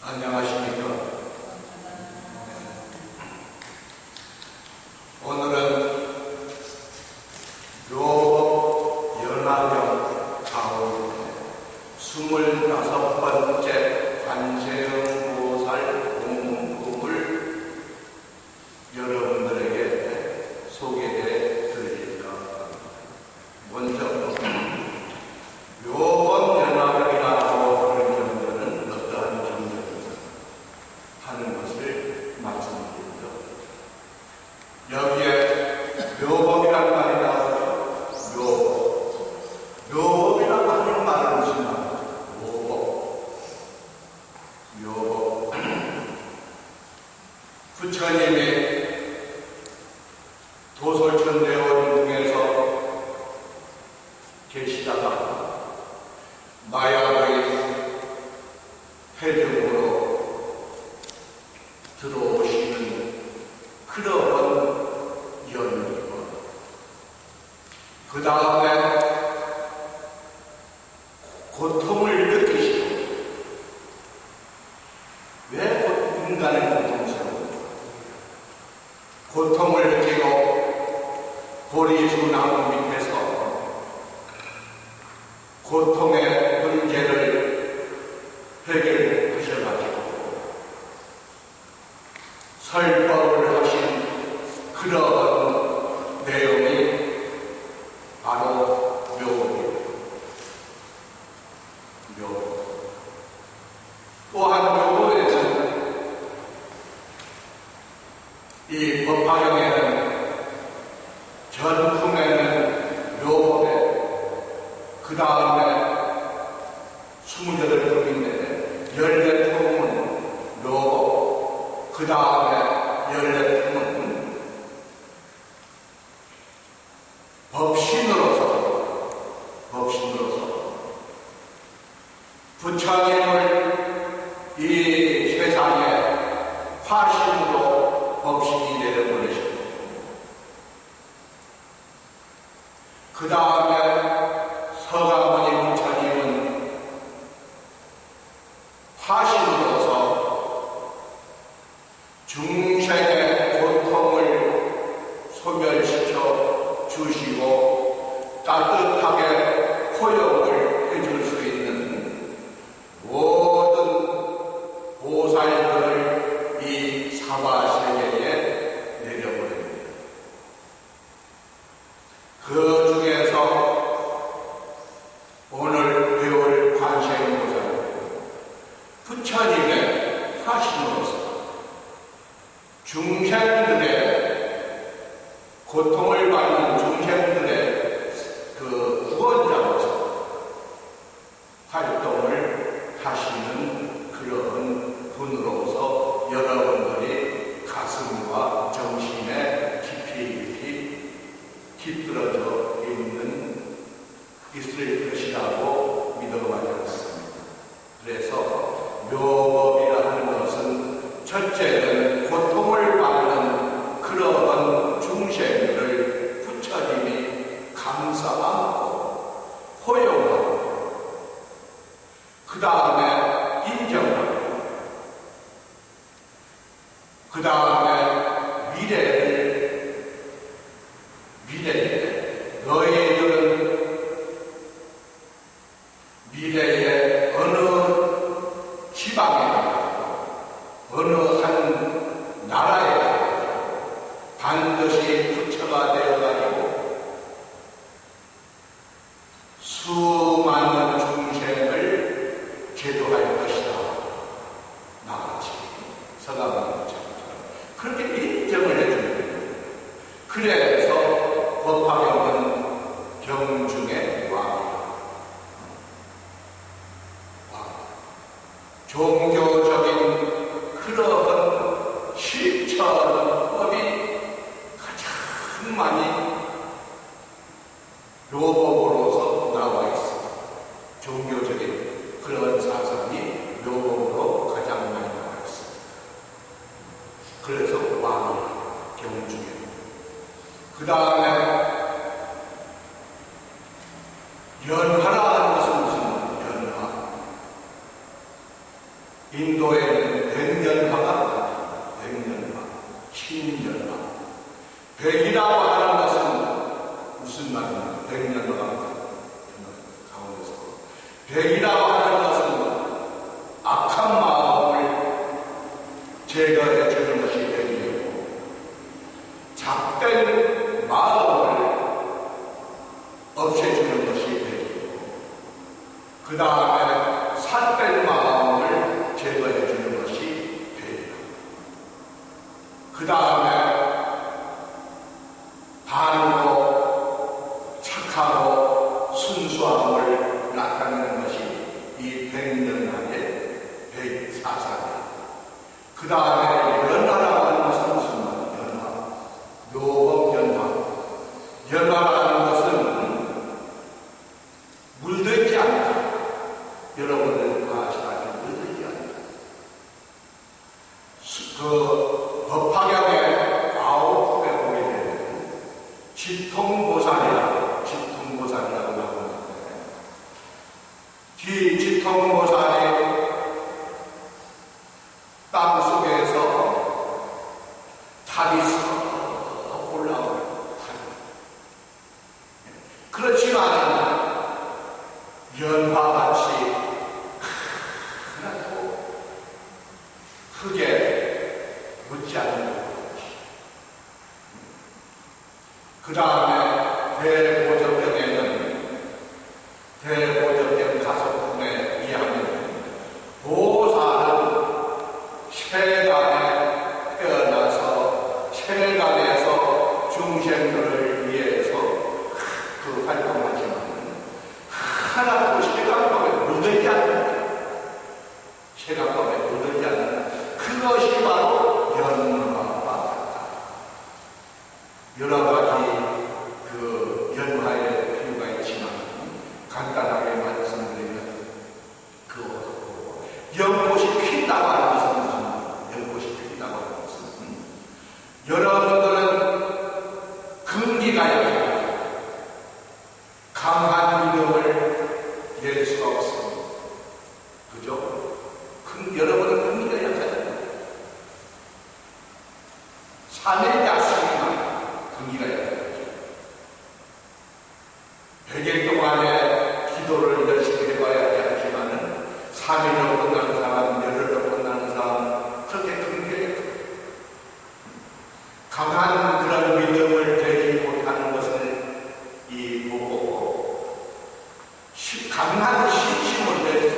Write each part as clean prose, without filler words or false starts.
안녕하십니까. 오늘은 묘법 연화경 가운데 25번째 관세음보살 공문법을 여러분들에게 소개해 드릴까 합니다. 먼저 묘법 연화경이라고 하는 정도는 어떠한 정도인가 하는 것을 말씀드립니다. 여기에 묘법이라는 말이 나오죠. 묘법이라고 하는 말은 무슨 말이죠? 묘법. 부처님이 도솔천대원 중에서 계시다가 마야의 회중으로 들어오시는 그런 연이고, 그 다음에 고통을 느끼시고, 왜 인간의 고통스러워? 고통을 느끼고 보리수 나무 밑에서 고통의 문제를 해결하셔가지고 설법을 하신 그런 내용이 바로 묘법입니다. 묘법. 또한 묘법에서는 이 법화경에는 전품에는 묘법에 그 다음에 28통인데 14통은 묘법, 그 다음에 14통은 법신으로서 부처님을 이 세상에 화신으로 법신이 내려보내셨고, 그 다음에 서가모니 부처님은 화신으로서 중생의 고통을 소멸시켜 주시고 따뜻하게 포용을 해줄 수 있는 모든 보살들을 이 사바세계에 내려보냅니다. 그 중에서 오늘 배울 관세음보살은 부처님의 화신으로서 중생들의 고통을 받는 중생들의 그 구원자로서 감싸 안고 포용하고 그 다음에 인정하고 그 다음에 미래에 너희들은 미래에 어느 지방에 어느 한 나라에 반드시 부처가 되어가지고 수많은 중생을 제도할 것이다. 나같이 서가모니 부처처럼 그렇게 인정을 해주는 거예요. 그래서 법화경은 경중의 왕이다. 종교적인 그러한 실천법이 가장 많이 묘법으로서 나와 있습니다. 종교적인 그런 사상이 묘법으로 가장 많이 나와 있습니다. 그래서 왕이 경중에 그 다음에 연화라는 것은 무슨 연화? 인도에는 백년화가 많다. 백년화, 신년화. 백이라고 하는 것은 무슨 말이냐? 백년화가 가운데서 백이라고 하는 것은 악한 마음을 제거해 주는 것이 백이고 작된 마음을 없애주는 것이 백이고 그 다음에 삿된 마음을 제거해 주는 것이 백이고 그 다음에 바르고 착하고 순수함을 나타내는 것이 이 백년화의 백사사입니다. 그 다음에 연화라고 하는 것은 무슨 말이에요? 연화. 묘법연화. 연화라는 것은 물들지 않다. 여러분들 아시다시피 물들지 않다. 그 법화경의 9법에 보게 되면 지통보살이라고 나오는데 이 지통보살이 땅 속에서 달이 썩 올라오는 달. 그렇지만 연화같이 크고 크게 묻지 않는 것이. 그 다음에 대보적경 가속품에 의하면 보살은 세간에 태어나서 세간에서 중생들을 위해서 그 활동하지만 하나도 세간법에 물들지 않는다. 세간법에 물들지 않는다. 그것이 바로 연화와 같다. 여러 가지 그 연화의 비유가 있지만 간단하게 말씀드리면 그 연꽃이 핀다고 하는 것은 무슨 말이에요? 연꽃이 핀다고 하는 것은 여러분들은 근기가 약해요. 강한 믿음을 낼 수가 없습니다. 그죠? 여러분은 근기가 약하잖아요. 산에 약속이나 근기가 약하죠. 100일 동안의 기도를 열심히 해봐야 하지만은 3일로 끝나는 사람, 열흘로 끝나는 사람, 그렇게 근기가 약해요. 강한 그런 믿음을 되지 못하는 것을 이 보고 강한 신심을 낼 수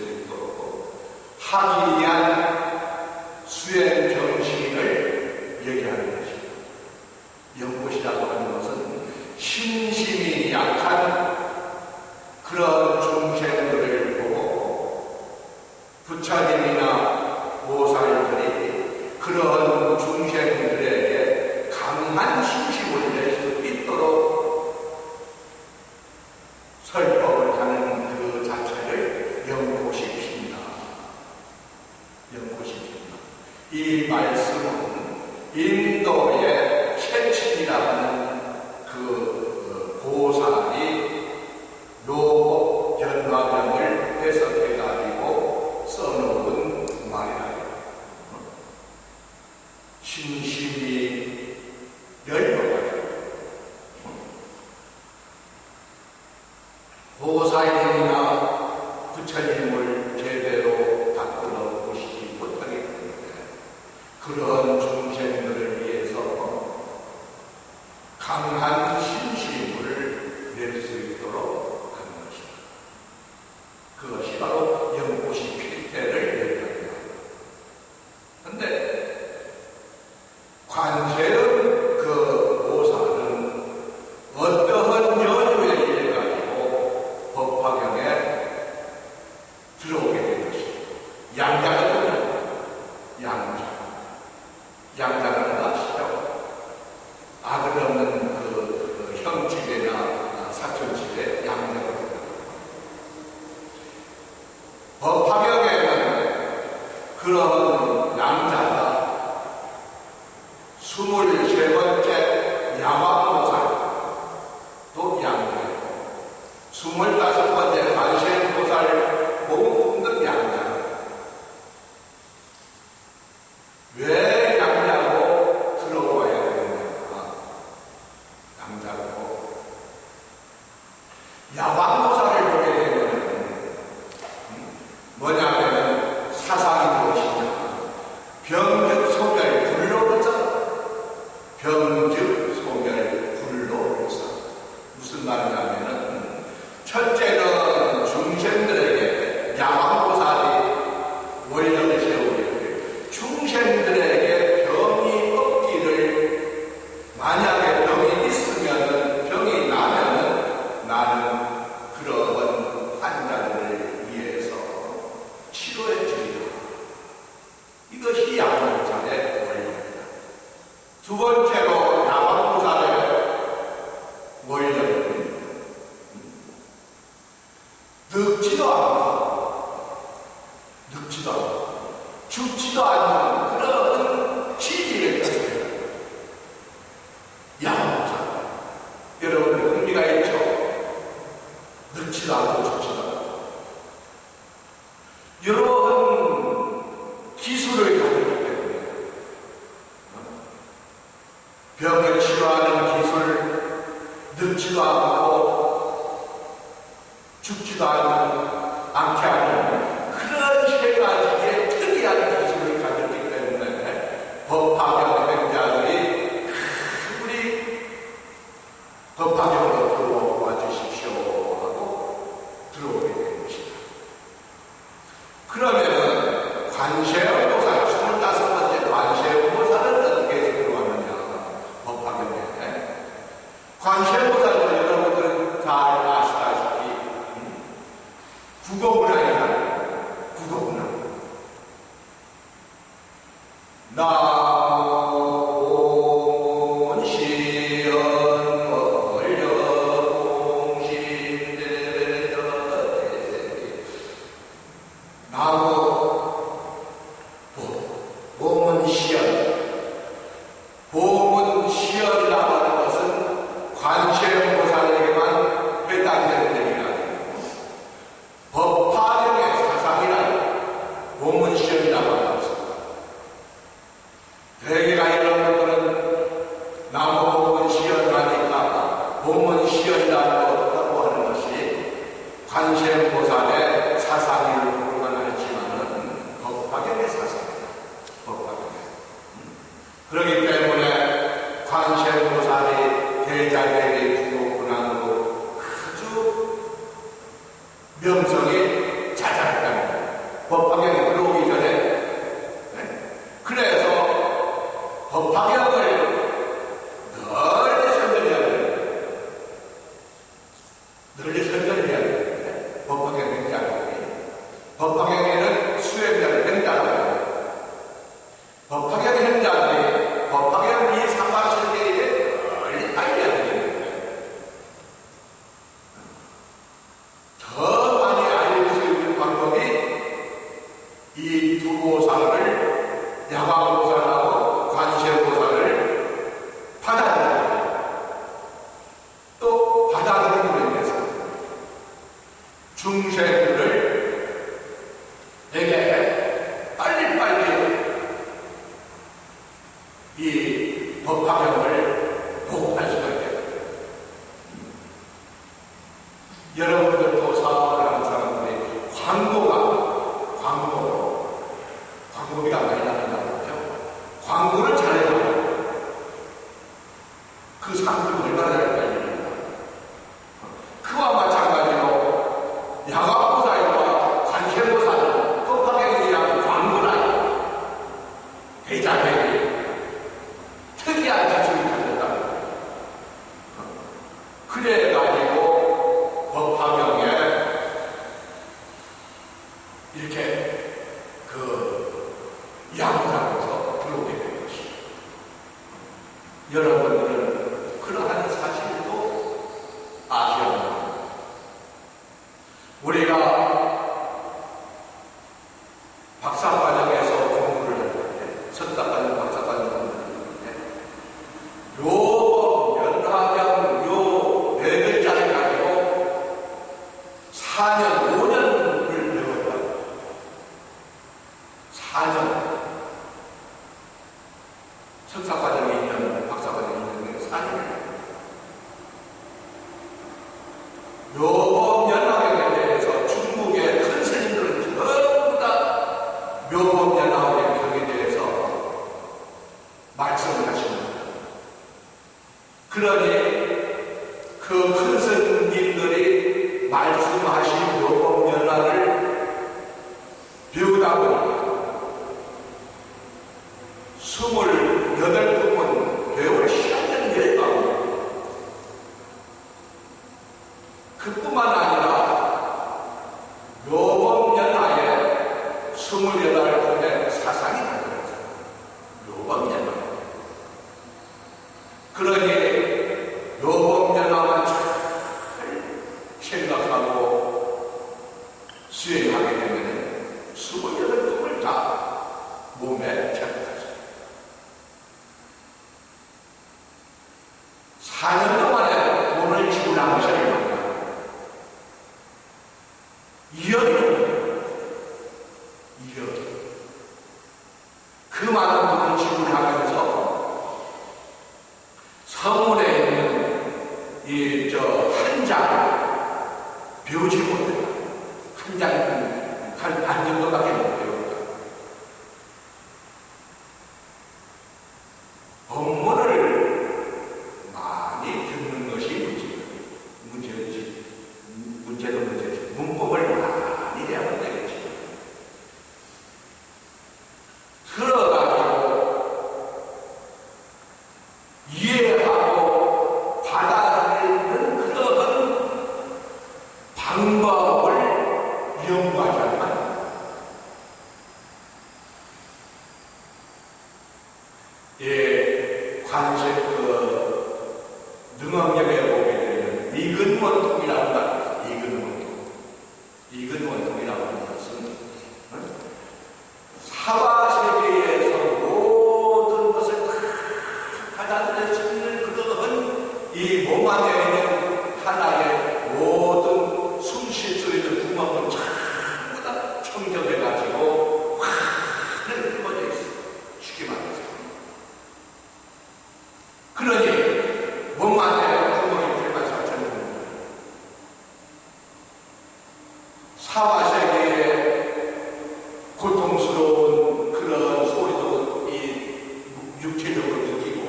있도록 하기 위한 수행 정신을 얘기하는 것입니다. 연꽃이라고 하는 것은 신심이 약한 그런 중생들을 보고 부처님이나 보살들이 그런 중생들에게 강한 신심을 낼 수 있도록 설법을 하는 그 자체를 연꽃이 핀다. 연꽃이 핀다. 이 말씀은 인도의 최치 씨라는 그 보살이 요 변화경을 해석해가지고 써놓은 말이라. 신심이 열려가지고 보살님이나 부처님을 제대로 닦고 보시지 못하기 때문에 그런 중생들을 위해서 강한 신심을 낼 수 있도록 하는 것입니다. 그것이 바로 연꽃이 필 때를 얘기합니다. 그런데 관세음 그 보살은 어떠한 여유에 의해 가지고 법화경에 들어오게 된 것입니다. 양자거든요. 양자는 아시죠? 아들 없는 그 형집이나 사촌집에 양자거든요. 법화경에는 그런 양자가 23번째 야왕보살 또 양자고 25번째 관세음보살 공덕 양자. 왜 양자로 들어와야 되느냐? 양자로 야왕보살을 보게 되면 뭐냐면 사상이 무엇이냐? 병즉 소멸 불로르자. 병즉 소멸 불로르자. 무슨 말이냐면은 첫째는 중생들에게 야왕보살이 원력을 세우기 중생들에게 병이 없기를, 만약에 병이 있으면은 병이 나면은 나는 그런 환자들을 위해서 치료해 주리라. 이것이 야왕보살의 원력입니다. 두 번째로 야왕보살의 원력은 늙지도 않고 죽지도 않는 그런 시기를 떴어요. 야왕보살. 여러분들 의미가 있죠? 늙지도 않고 죽지도 않고. 이런 기술을 가졌기 때문에 병을 치료하는 기술, 늙지도 않고 죽지도 않게 하는 그런 세 가지의 특이한 기술을 가졌기 때문에 법화경 행자들이 우리 법화경으로 들어와 주십시오 하고 들어오게 된 것입니다. 그러면은 관세음보살, 25번째 관세음보살은 어떻게 들어왔느냐? 법화경에. 관세음보살은 여러분들은 잘 아시다시피 국어문화입니다. 국어문화. 나온 시연 원려 공신대대 나고 보문 시연. 보문 시연이라고 하는 것은 관세음보살에게만 해당되는 얘기가 법화경의 사상이란 보문 시연이라고 하는 것입니다. 대개가 이런 것들은 나무 보문 시연하니까 보문 시연이라고 하는 것이 관세음보살의 사상일로만 알지만은 법화경의 사상입니다. 법화경의. 그렇기 때문에 관세음보살이 대자되게 주목군함으로 아주 명성이 자자했답니다. 법화경에 들어오기 전에. 그래서 법화경을 널리 선전해야 돼요. 널리 선전해야 돼요. 법화경 행자들이. 법화경에는 수행자를 행자라고 해요. 법화경 행자들이 법화경 이 사과설계에 널리 알려야 되겠는데 그럼 얼마나 잘할까요? 그와 마찬가지로 야간보살과 관세보살은 법화경에 의한 광문하여 대자에게 특이한 기술이 달렸다는 거예요. 그래가지고 법화경에 이렇게 야구장에서 들어오게 된 것이죠. 여러분들은 그러한 사실도 아셔야 합니다. 우리가 박사과정에서 공부를 할 때, 석사과정, 박사과정 공부를 할 때, 요법, 연화경, 요 네 글자를 가지고 4년, 5년을 배웠다. 4년. 석사과정이 2년, 박사과정이 2년, 4년. 묘법 연화경에 대해서 중국의 큰 스님들은 전부 다 묘법 연화경에 대해서 말씀을 하십니다. 그러니 그 큰 스님들이 말씀하신 묘법 연화를 배우다 보니까 28품은 배울 시간은 열방입니다. 그뿐만 아니라 묘법연화에 28품의 사상이 나타났어요. 묘법연화. 그러니 묘법연화만 잘 생각하고 수행하게 되면 28품을 다 몸에 잡혔어요. 4년 동안에 돈을 지불하면서 2억이요. 그 많은 돈을 지불하면서 서문에 있는 한 장 배우지 못해요. 한 정도밖에 못 배웁니다. 법문을 많이 듣는 것이 문제는 문제지. 문법을 많이 배우면 되겠지. 들어가지고 이해하고 받아들이는 그런 방법을 연구하자면 능엄역에 보게 되는 이근원통이라고 합니다. 이근원통이라고 하는 것은 사바세계에서 모든 것을 다 받아들일 수 있는 그런 이 몸 안에 있는 하나의 모든 숨 쉴 수 있는 구멍을 전부 다 청정해가지고 환히 뿜어져 있어요. 쉽게 말해서. 그러니 몸 안에 구멍이 들어가서 전부 사바세계의 고통스러운 그런 소리도 이 육체적으로 느끼고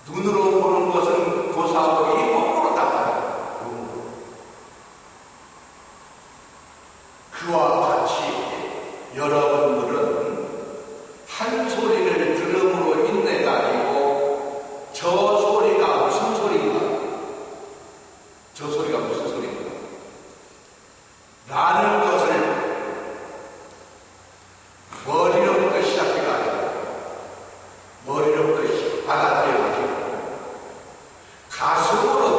눈으로 보는 것은 고사하고 이 몸으로 다 받아요. 그와 같이 여러분들은 한 소리를 들음으로 인내가지고 저 소리가 무슨 소리인가? 저 소리가 무슨 소리인가? 라는 것을 머리로부터 시작해가지고 머리로부터 받아들여가지고 가슴으로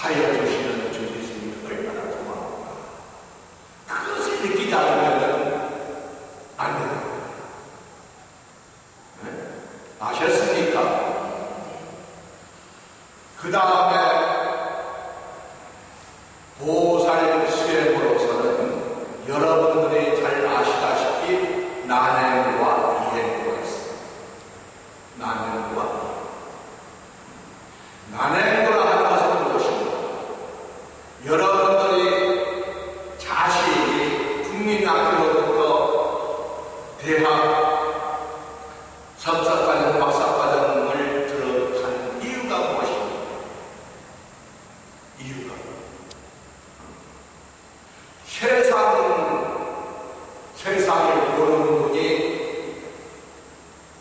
하여 주시는 주님이 얼마나 고마운가. 그것을 느끼지 않으면 안 된다. 네? 아셨습니까? 그 다음에 보살 수행으로서는 여러분들이 잘 아시다시피 난행과 이행과 있습니다. 난행구라 하는 것은 무엇입니까? 여러분들이 자식이 국민학교로부터 대학 석사과정, 박사과정을 들어간 이유가 무엇입니까? 이유가 세상을 보는 눈이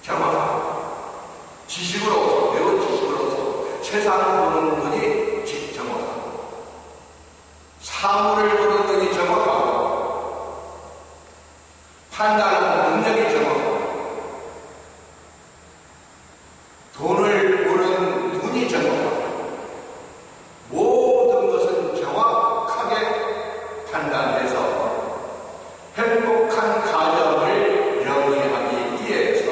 정확하고 지식으로서, 매운 지식으로서 세상을 보는 눈이 정확하고 사물을 보는 눈이 정확하고 판단하는 능력이 정확하고 돈을 보는 눈이 정확하고 모든 것은 정확하게 판단해서 행복한 가정을 영위하기 위해서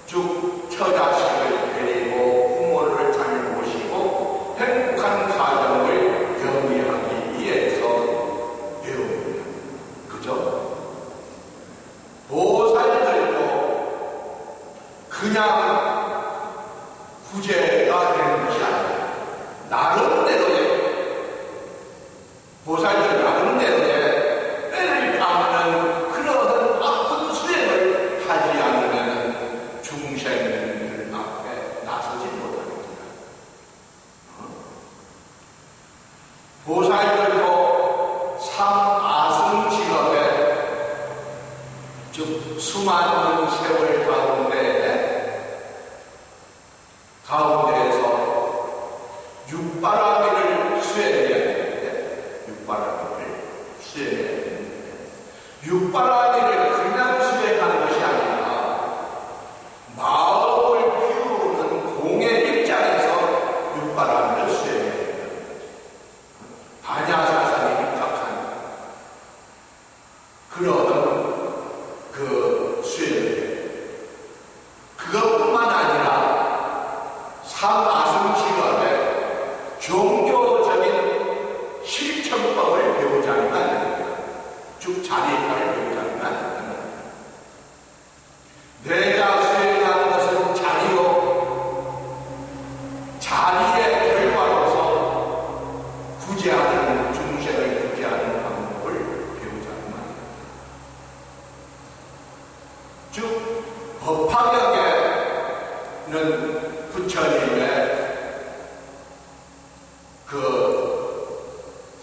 쭉 처자식을 데리고 부모를 잘 모시고 행복한 가정을 영위하기 위해서 배웁니다. 그죠? 보살들도 그냥 구제가 되는 것이 아니라 나름대로의 보살들 나름대로의 때를 깎는 그런 아픈 수행을 하지 않으면 중생들 앞에 나서지 못합니다. 보살들도 삼아승 직업에 즉 수많은 세월 가운데에서 육바라밀을 수행해야 되는데 육바라밀을 그냥 수행하는 것이 아니라 마음을 피우는 공의 입장에서 육바라밀을 수행해야 된다는 거죠. 반야사상에 입각한 그런 그 수행을 그것뿐만 아니라 삼아승직업에 종교적인 실천법을 배우지 않으면 안 됩니다. 쭉 자리를 배우지 않으면 안 됩니다. 내가 수행하는 것은 자리의 결과로서 구제하는 중생을 구제하는 방법을 배우지 않으면 안 됩니다. 즉 법화경에는 부처님의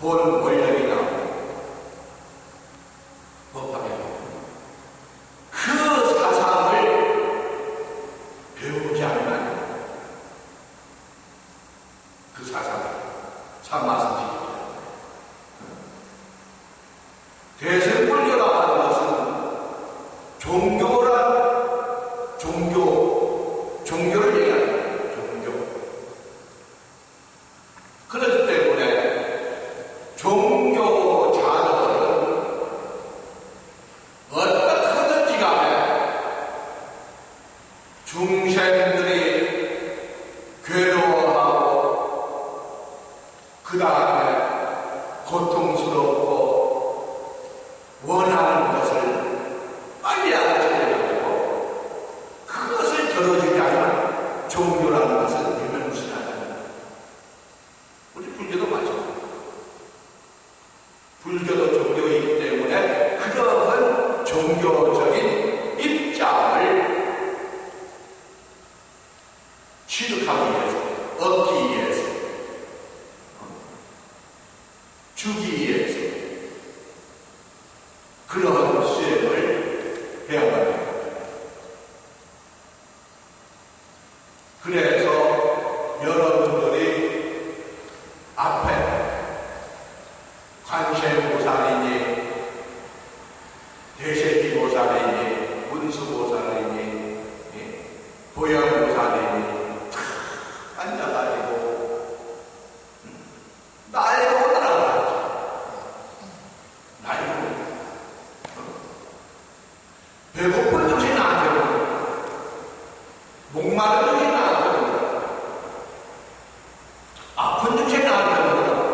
본 원력이 나오고 법화경 그 사상을 배우지 않으면 그 사상을 참마승지 대승불교라고 하는 것은 종교를 얘기합니다. 그렇기 때문에 종교자들은 어떻게든지 간에 중생들이 괴로워하고 그 다음에 고통스럽고 원하는 것을 빨리 알아채려고 그것을 들어주지 않으면 종교라는 것은 유명무실하다. 우리 불교도 마찬가지입니다. 불교도 종교이기 때문에 그러한 종교적인 입장을 취득하기 위해서, 얻기 위해서, 주기 위해서 그러한 수행을 해야 합니다. 그래서 여러분들이 앞에 관세음보살이니 대세기보살이니 문수보살이니 보현보살이니 탁 앉아가지고 검증책 나한테 그러더라고.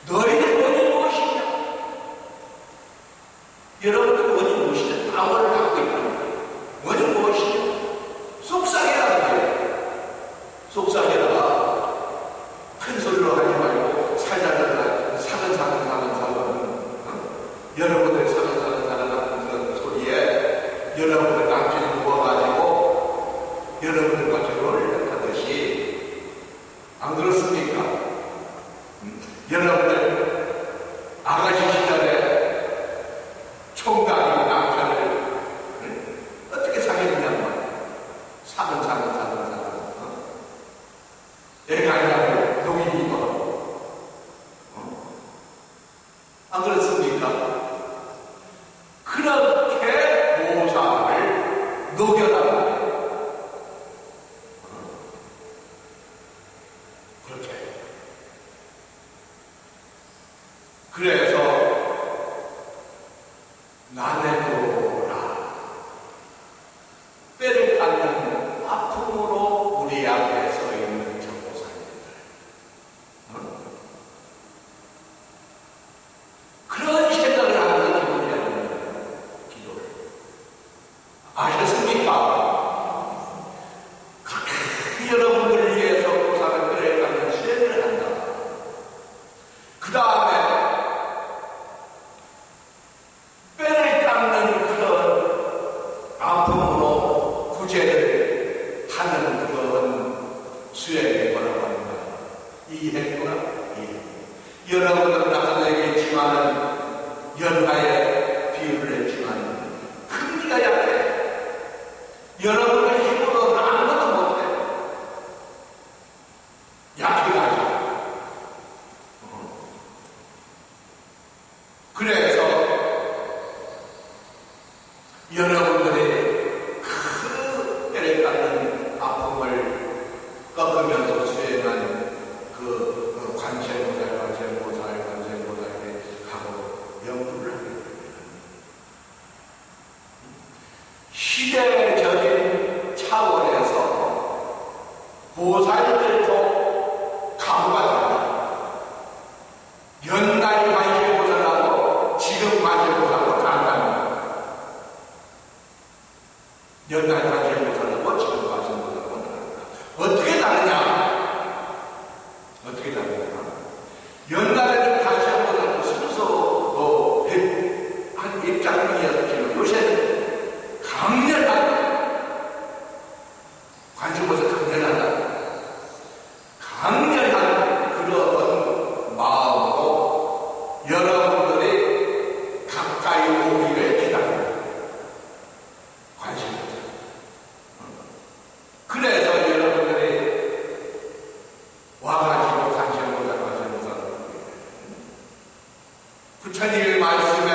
너희들 원이 무엇이냐? 여러분들 원이 무엇이냐? 다원을 갖고 있다는 거예요. 원이 무엇이냐? 속삭이라는 거예요. 속삭이다가 큰 소리로 하지 말고 살살살살 사근사근 여러분들 사근사근 하는 소리에 여러분들 남편이 누워가지고 여러분들과 결혼을 하듯이 안 그렇습니까? 여러분들 아가씨 시절에 총각이 남편을 어떻게 사귀느냐고 사근사근 애가 아니라고 동인이기도 하고 안 그렇습니까? 그렇게 보살을 녹여라. 그렇게. 그래서 나네도라 뼈를 깎는 아픔으로 우리 앞에 서 있는 정보사님들 그런 생각을 하는 기분이라는 기도를 아셨습니까? 여러분들을 위해서 보살은 뼈를 깎는 수행을 한다. 그 다음에 뼈를 깎는 그런 아픔으로 구제를 하는 그런 수행이 뭐라고 하는가? 이해했구나? 여러분들은 아까도 얘기했지만은 연하에 비유를 했지만 크기가 약해. 여러분들 힘으로는 아무것도 못해. 약해가지고. 그래서 여러분들이 그 뼈를 깎는 아픔을 꺾으면서 수행한 그 관세음보살에 하고 연구를 하게 됩니다. 시대적인 차원에서 보살들도 각오가 다르다. 옛날 관세음보살하고 지금 관세음보살하고 다르다. 옛날 관세음보살하고 지금 관세음보살하고 다르다. 어떻게 다르냐? 어떻게 다르냐? 옛날에는 관세음보살은 순서 한 입장이었지만 요새는 강렬한 관세음보살 강렬하다. 강렬한 그런 마음으로 여러분들이 가까이 오기를 기다립니다. 관세음보살. 그래서 여러분들이 와가지고 관세음보살 부처님의 말씀에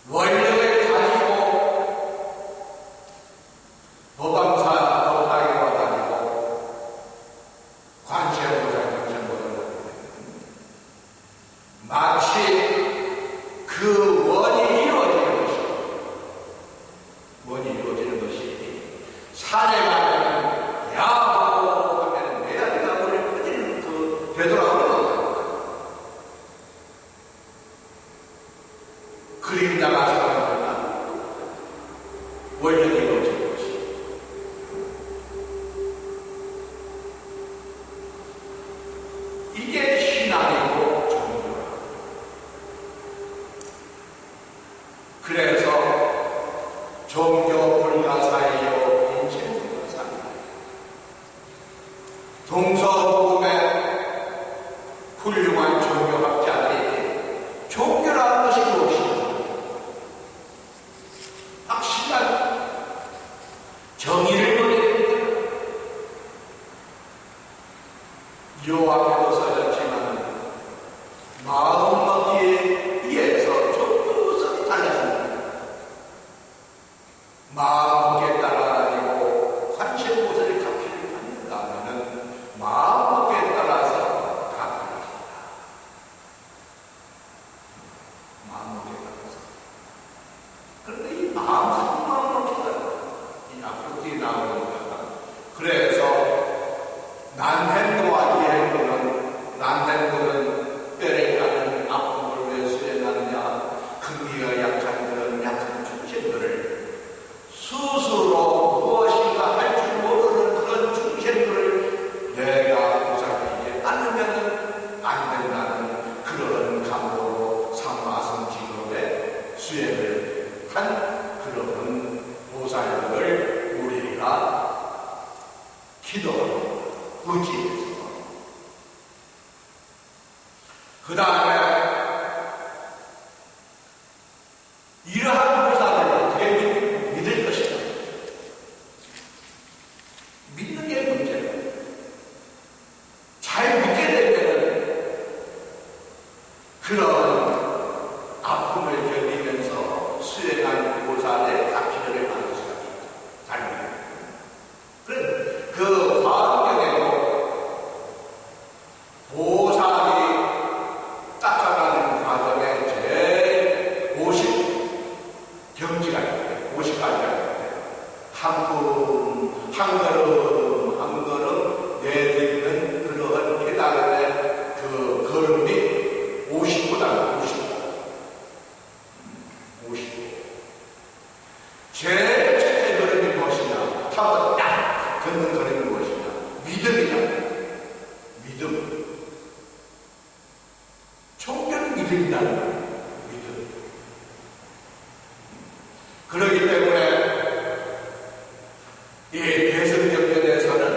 원력을 가지고 법당에 와가지고 관세음보살 마치 그 원이 이루어지는 것이 산에 가면 야하고 하면 메아리가 머리를 끄지는 그 되돌아오는 그림자가 사람들과 원력이 이루어지는 것이 이게 신앙이고 종교라. 그래서 종교 불가사의요 인생 불가사의 동서북음의 훌륭한 종교학자들이 종교라는 것이 무엇인가? 확실한 정의를 보내는 요한에도 써졌지만 마음먹기에 의해서 종교성이 달라집니다. 마음먹기에 따라가지고 관세음보살의 갚기를 받는다면 마음먹기에 따라서 다 달라집니다. 마음먹기에 따라서. 그런데 이 마음 한 마음으로 기다려. 이 앞으로 그게 나오니까. 그래서 난행도와 이행도는, 난행도는 뼈에 가는 아픔을 왜 수행하느냐, 근기가 약한 약한 중생들을 스스로 무엇인가 할 줄 모르는 그런 중생들을 내가 보살피지 않으면 안 된다는 그런 감도로 상마성 직업에 수행을 한 그런 보살들을 우리가 기도하고 의지해서 그 다음에 이러한 보살을 어떻게 믿을 것인가? 믿는 게 문제예요. 잘 믿게 되면 그런 아픔을 견디면서 수행한 보살의 가치를 받을 수가 있다. 잘 믿어요. 그래, 그 화엄경에도 보살이 닦아가는 과정에 제일 50경지가 있는데, 50가지가 있는데, 한 걸음, 한 걸음 내딛는 그러한 깨달음의 그 걸음이 50보다 50. 제일 첫째 걸음이 무엇이냐? 한번 딱 걷는 걸음이 무엇이냐? 믿음이다. 믿음. 총명 믿음이라는 거예요. 믿음. 그렇기 때문에 이 대승경전에서는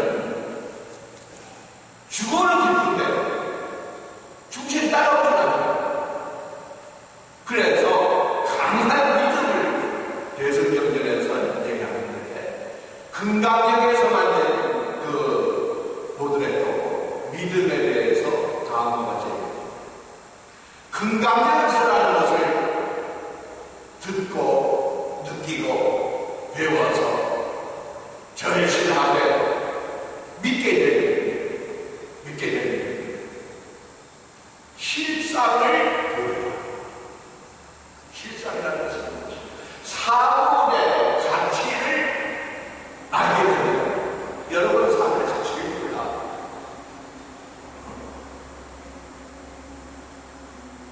죽어는 기쁜데 중심 따라오지 않아요. 그래서 강한 믿음을 대승경전에서는 얘기하는데 금강경에서만 보더라도 믿음에 대해서 다음과 같이 금강경에서라는 것을 듣고 느끼고 배워서 절실하게 믿게 되는 실상을 보여요. 실상이라는 것은 사고의 가치를 알게 됩니다. 여러분 사고의 가치를 몰라.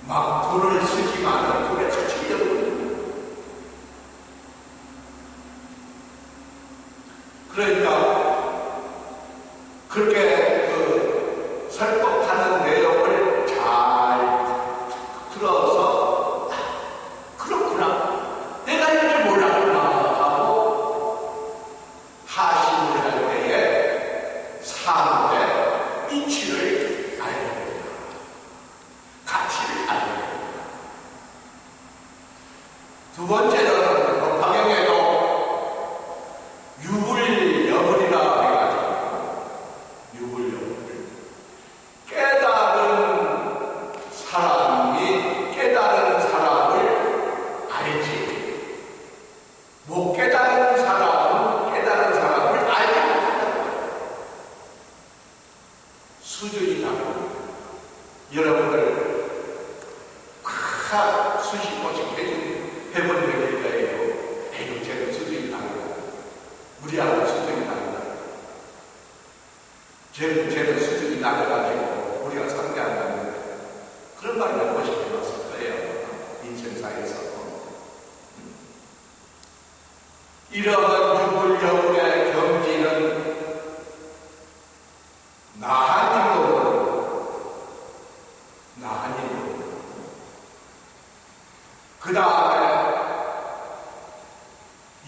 막 돈을 쓰지만 돈의 가치를 여러분. 그러니까 그렇게 설법하는 내용을 잘 들어서 그렇구나, 내가 이럴 줄 몰랐구나 하고 하심을 할 때에 사물의 이치를 알게 됩니다. 가치를 알게 됩니다. 두 번째는 법화경에도 유불여불이라 해가지고 유불여불, 깨달은 사람이 깨달은 사람을 알지, 못 깨달은 사람은 깨달은 사람을 알지 못한다. 수준이 다릅니다. 여러분들 수십 번씩 해본 얘기일 거예요. 에이, 쟤는 수준이 다르다. 우리하고 수준이 다르다. 쟤는 수준이 낮아가지고 우리가 상대한다는 그런 말을 몇 번씩 해봤을 거예요. 인생사에서. 이러한 유불여불의 경지는 나한임으로 그 다음에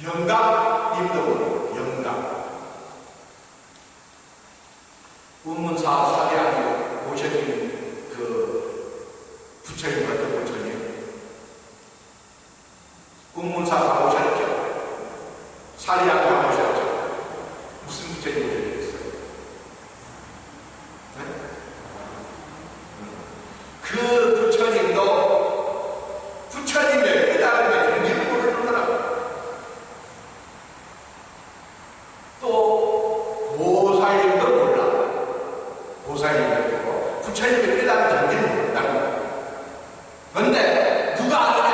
영감임으로 영감. 운문사 사대학에 오셔진 그 부처님 같은 부처님, 운문사 가보셨죠? 사리학 가보셨죠? 무슨 부처님이 되겠어요? 네? 그 부처님도 부처님의 깨달음의 경지를 모르는 거라고. 또 보살님도 몰라. 보살님도 부처님의 깨달은 경지를 모른다는 거야. 그런데 누가 아느냐?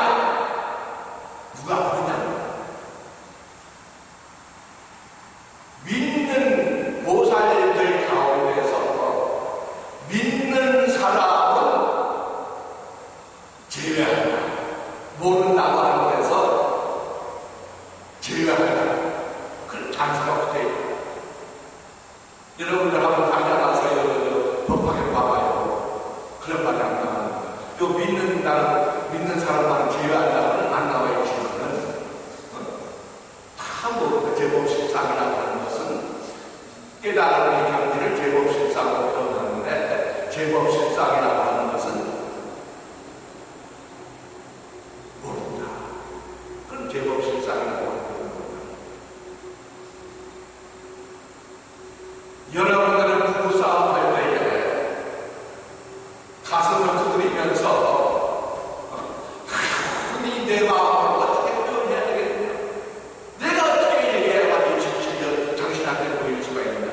단서가 붙어 있고, 여러분들 한번 다녀가서 법학에 봐봐요. 그런 말이 안 나와요. 요 믿는 사람만 제외한다고는 안 나와요. 지금은 다 모르고 제법실상이라고 하는 것은 깨달음의 경지를 제법실상으로 표현하는데, 제법실상이라고 하는 것은 모른다. 그럼 제법실상이라고 하는 겁니다. 여러분들은 부부싸움 할 때에 가슴을 두드리면서 내 마음을 어떻게 표현해야 되겠냐? 내가 어떻게 얘기해야만 진실을 당신한테 보일 수가 있냐?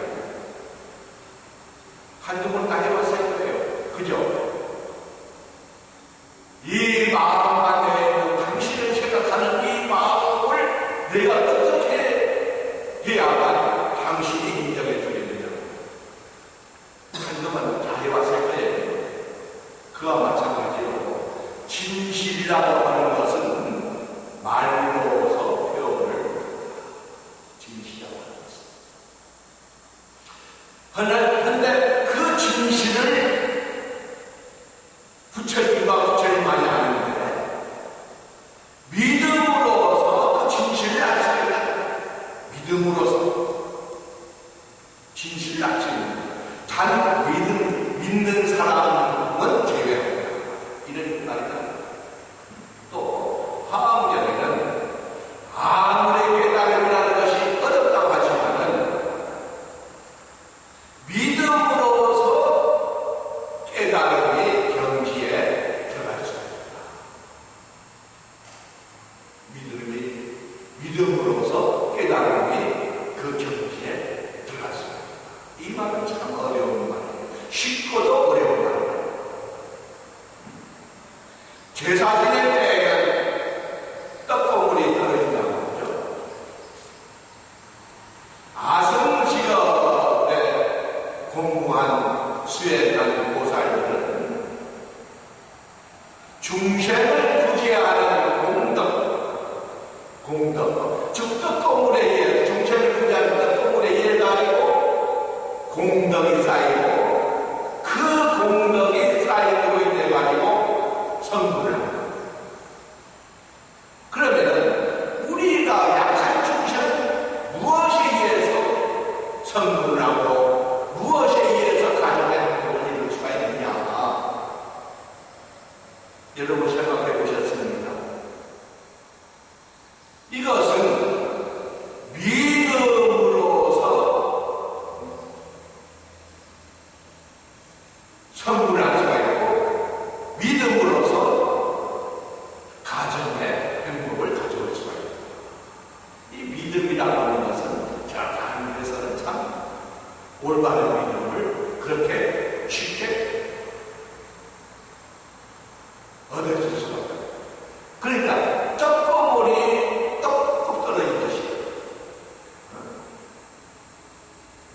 한두 번 다 해봤을 거예요. 그죠? 이 마음만 내는 당신을 생각하는 이 마음을 내가 어떻게 해야만 당신이 인정해 주겠느냐? 한두 번 다 해봤을 거예요. 그와 마찬가지로 진실이라고 하는 것은 말로서 표현을 진실이라고 하는 것입니다. 그런데 그 진실을 부처님과 부처님만이 아는데 믿음으로서 그 진실을 알 수 있다. 믿음으로서 진실을 알 수 있는 단 믿는 사람은 제외합니다. 이런 말이다. 또 화엄경에는 아무리 깨달음이라는 것이 어렵다고 하지만은 믿음으로서 깨달음이 경지에 들어갈 수 있다. 믿음으로서 깨달음이 그 경지에 들어갈 수 있다. 이 말은 참 어려운 말이에요. 쉽고도 어려운 말이에요. 제사 지낼 때에는 떡고물이 떨어진다고 하죠. 아성직업에 공부한 수행하는 보살들은 중생을 구제하는 공덕, 즉 떡고물에 의해 중생을 구제하는 떡고물에 의해 가지고 공덕이 쌓이고 그 공덕이 쌓임으로 인해 가지고 성불을 합니다. 그러면은 우리가 약한 중생은 무엇에 의해서 성불을 하고 무엇에 의해서 가정의 행복을 이룰 수가 있느냐? 여러분 생각해 보셨습니까? 이것은 믿음으로서 성불을 할 수가 있고 믿음으로서 가정의 행복을 가져올 수가 있다. 이 믿음이라고 하는 것은 다른 데서는 참 올바른 믿음을 그렇게 쉽게 얻어질 수가 없다. 그러니까 떡고물이 떡국 떨어지듯이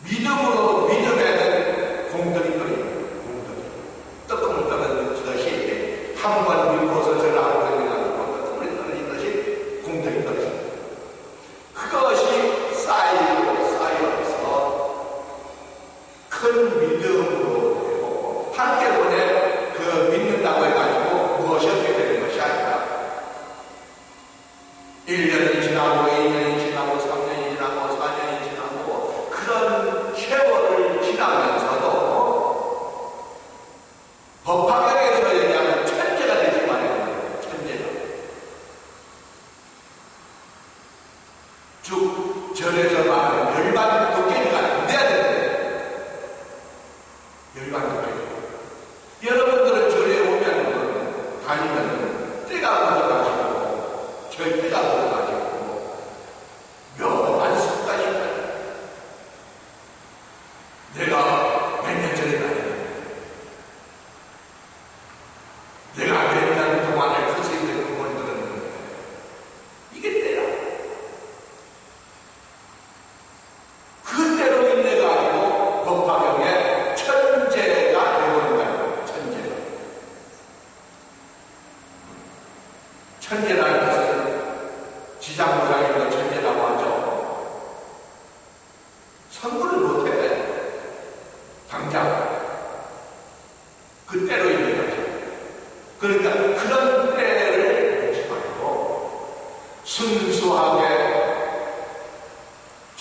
믿음으로 믿음에는 공덕이 떨어집니다. 떡고물 떨어지듯이 한 번 밀고서를 안 떨어지고 떡고물이 떨어지듯이 공덕이 떨어집니다. 그것이 쌓여서 큰 믿음으로 되고 한꺼번에 그 믿는다고 해가지고 무엇이 어떻게 되는 것이 아니라 1년이 지나고 2년이 지나고 3년이 지나고 4년이 지나고 그런 세월을 지나면서도 법화경에서 얘기하는 천재가 되지 말아요. 천재가. 즉 절에서 말하는 열반 도깨비가 안 돼야 되는데 열반 도깨비. 여러분들은 절에 오면 다니면 때가 묻어가지고 절대가 묻어가지고 묘한 습관이 있어요. 내가 몇 년 전에 다녔는데 내가 몇 년 동안에 선생님들 그걸 들었는데 이게 때야.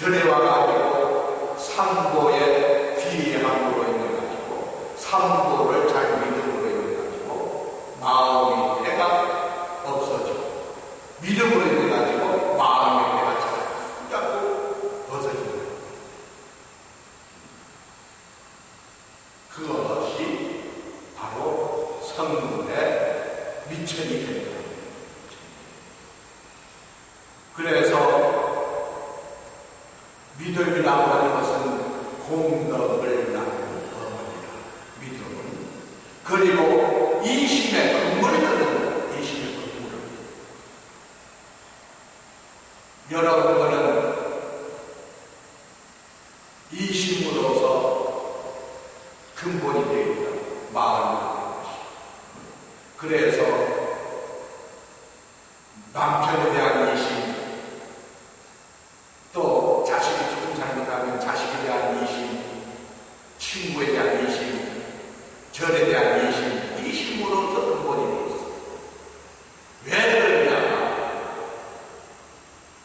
절에 와가지고 삼보에 귀함으로 인해가지고 삼보를 잘 믿음으로 인해가지고 마음의 해가 없어지고 믿음으로 인해가지고 마음의 해가 자꾸 벗어집니다. 그것이 바로 성문의 미천이 됩니다. 그래서 믿음이라고 하는 것은 공덕을 낳는 어머니라. 믿음은 그리고 이심의 근본이 되는 이심의 근본을 여러분들은 이심으로서 근본이 되어 있다. 마음이 그래서 남편에 대한 이심, 또 자식이 조금 잘못하면 자식에 대한 이심, 친구에 대한 이심, 절에 대한 이심, 이심으로서 근본이 되어 있어. 왜 그러냐?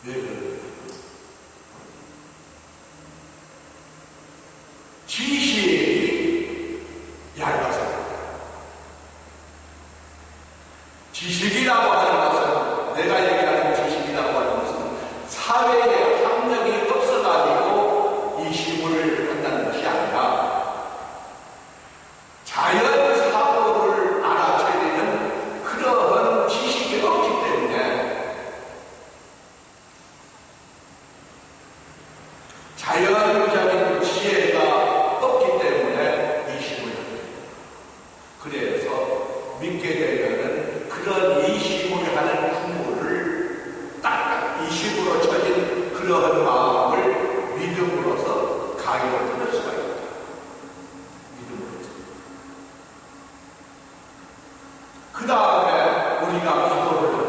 왜 그러냐? 지식이 얇아서. 지식이라고 하는 것은, 내가 얘기하는 지식이라고 하는 것은 사회에 학력이 없어가지고 이심을 한다는 것이 아니라 자연 사고를 알아채야 되는 그러한 지식이 없기 때문에, 자연적인 지혜가 없기 때문에 이심을 합니다. 그래서 믿게 되면은 그런 이심을 하는 부모를 딱 이심으로 쳐진 그러한 마음을 믿음으로써 가위로 끊을 수가 있다. 믿음으로써. 그 다음에 우리가 기도를 하는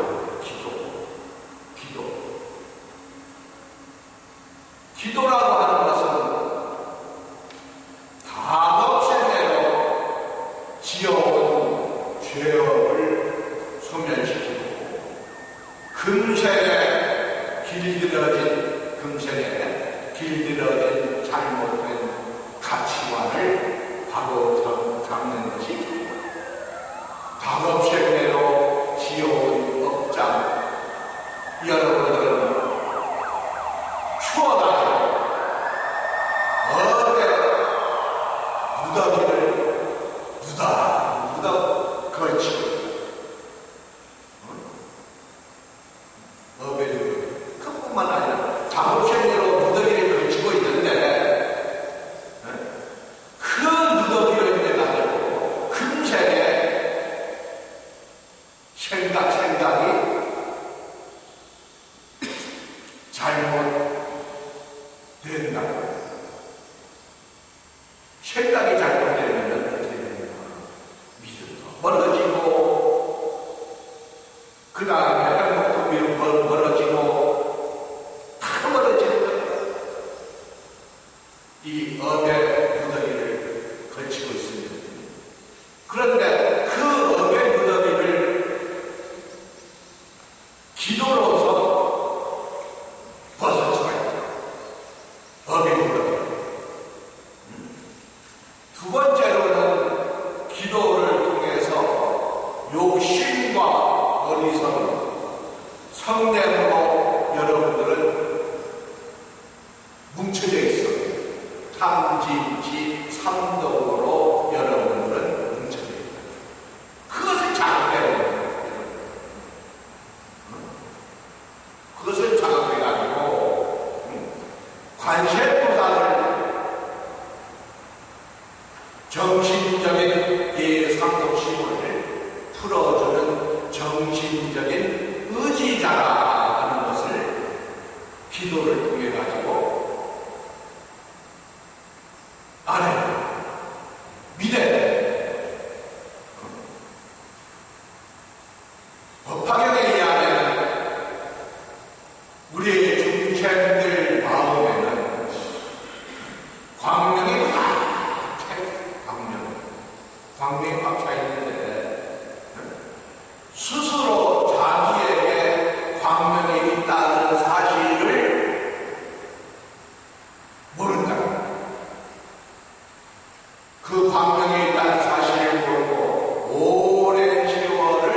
기도라고 하는 것은 다급생애로 지어온 죄업을 소멸시키고 금생에 길들여진 잘못된 가치관을 바로 잡는 것이 다급생애로 지어온 업장. 여러분들은 추워가지고 무더기를 무더 걸치고 그뿐만 아니라 작업생으로 무더기를 걸치고 있는데 그 무더기로 인해 가지고 금생에 생각이 잘못된다고. 생각이 잘못되면 어떻게 됩니까? 믿음도 멀어지고, 그 다음에 행복도 멀어지고, 다 멀어지는 거예요. 이 업의 무더기를 걸치고 있습니다. 그런데 그 업의 무더기를 기도로서 벗을 수가 있다. 업의 무더기. 두 번째로는 기도를 통해서 욕심과 어리석음, 성냄으로 여러분들은 뭉쳐져 있어요. 탐진치, 삼독으로 여러분들은 뭉쳐져 있다. 그것을 자극해야 돼요. 그것을 자극해가지고 관세음보살을 정신적인 예상독심을 풀어주는 정신적인 의지자라 하는 것을 기도를 통해 가지고 알아야 돼요. 믿어야 돼요. 법화경에 의하면 우리의 중생들 마음에는 광명이 광명이 꽉 차 있는데 스스로 자기에게 광명이 있다는 사실을 그 광명에 있다는 사실을 모르고 오랜 세월을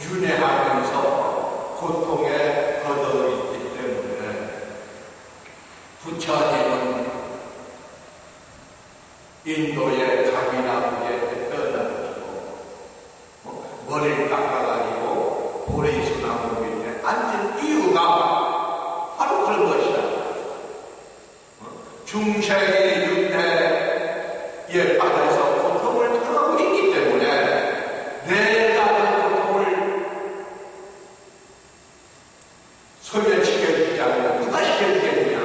윤회하면서 고통에 거덜이 있기 때문에 부처님은 인도의 가미나무에 떠나가지고 머리를 깎아가지고 보리수나무 밑에 앉은 이유가 바로 그런 것이다. 중생의 윤회에 빠져서 고통을 당하고 있기 때문에 내가 그 고통을 소멸시켜주지 않으면 누가 시켜주겠느냐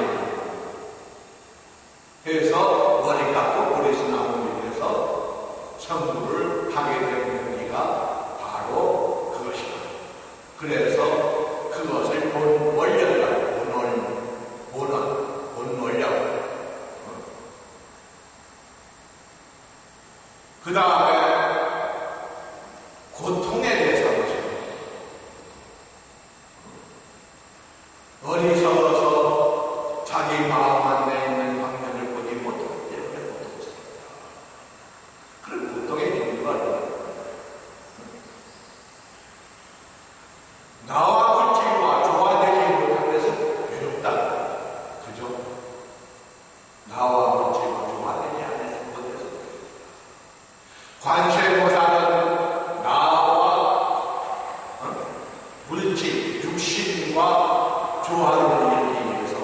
해서 머리 깎고 보리수나무 밑에서 성불을 하게 된 의미가 바로 그것이다. 그래서 그것을 본원력이라고 본원력. 그 다음에 고통에 대해서 보죠. 어리석어서 자기 마음 안에 있는 방면을 보지 못하기 때문에 고통스럽다. 그런 고통의 종류가 있다. 나와 물질과 조화되지 못한 데서 괴롭다. 그죠? 나와 물질과 조화되지 않는 것에서 관세음보살은 나와 물질, 육신과 조화를 이루기 위해서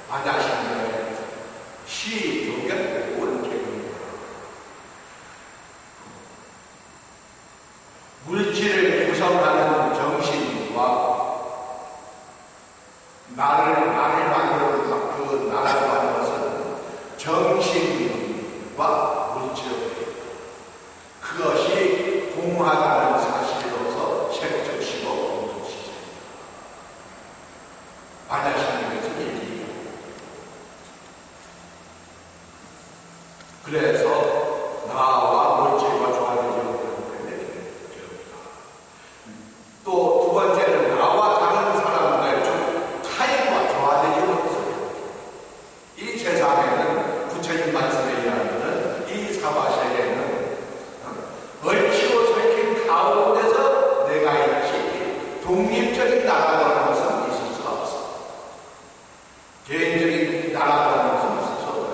아자신들의 시, 경견, 원격입니다. 물질을 구성하는 정신과 나를 만드는 그 나를 만드는 것은 정신과 물질이에요. 그것이 공하다는 사실로서 색적시고 공동시입니다. 아자신에서 얘기해요. 그래서 나와 물질과 조화되지 못하기 때문에 괴롭다. 또 두 번째는 나와 다른 사람들 중 타인과 조화되지 못해서 이 세상에는 부처님 말씀에 의하면 이 사바세계는 얽히고 설킨 가운데서 내가 있지 독립적인 나라라는 것은 있을 수가 없어. 개인적인 나라라는 것은 있을 수 없어요.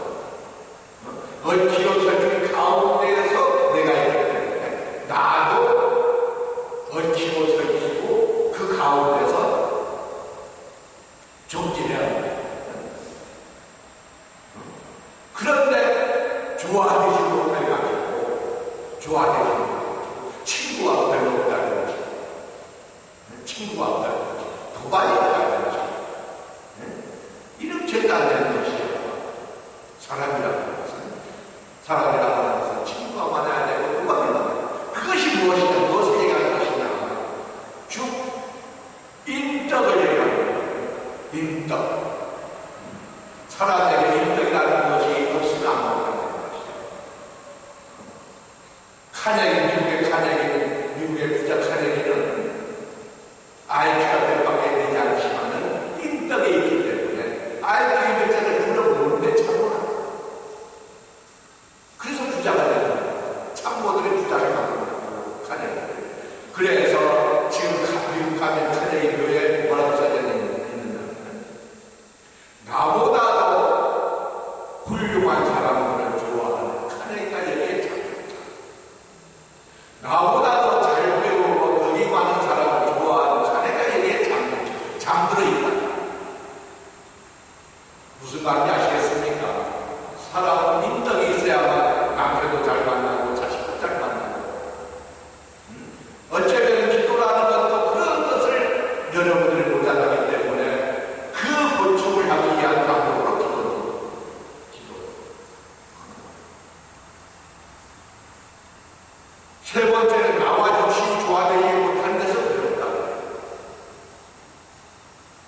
얽히고 설킨 가운데에서 내가 있기 때문에 나도 얽히고 설키고 그 가운데서 존재해야 합니다. 그런데 조화되지 못해가지고 조화되지 못하고 친구가 별로 없다는 거지. 친구가 없다는 거지. 도발이 없다는 거지. 이렇게 안 되는 것이야. 사람이라고 하는 것은 친구가 많아야 되고 도발이 많아야 되고 그것이 무엇이냐, 무엇을 얘기하는 것이냐. 즉 인덕을 얘기하는 거예요. 인덕. 사람에게 인덕이라는 것이 없으면 안 먹는다는 것이죠. 미국의 부자 카네기는 IQ가 몇 밖에 되지 않지만은 인덕이 있기 때문에 IQ 몇 자를 불러보는데 참모라. 그래서 부자가 되는 거예요. 참모들이 부자를 만드는 카네기. 그래서 지금 미국 가면 카네기 교회에 뭐라고 써져 있느냐. 나보다도 훌륭한 사람들을 좋아하는 카네기가 여기에 잡혔다. 나보다도 잘 배우고 덕이 많은 사람을 좋아하는 카네기가 여기에 잠들어 있다. 무슨 말인지 아시겠습니까? 사람은 인덕이 있어야만 남편도 잘 만나고 자식도 잘 만나고 어쩌면 기도라는 것도 그런 것을 여러분들이 못 알기 때문에 그 보충을 하기 위한 방법으로 기도. 세 번째는 나와 육신이 조화되지 못한 데서 그렇다.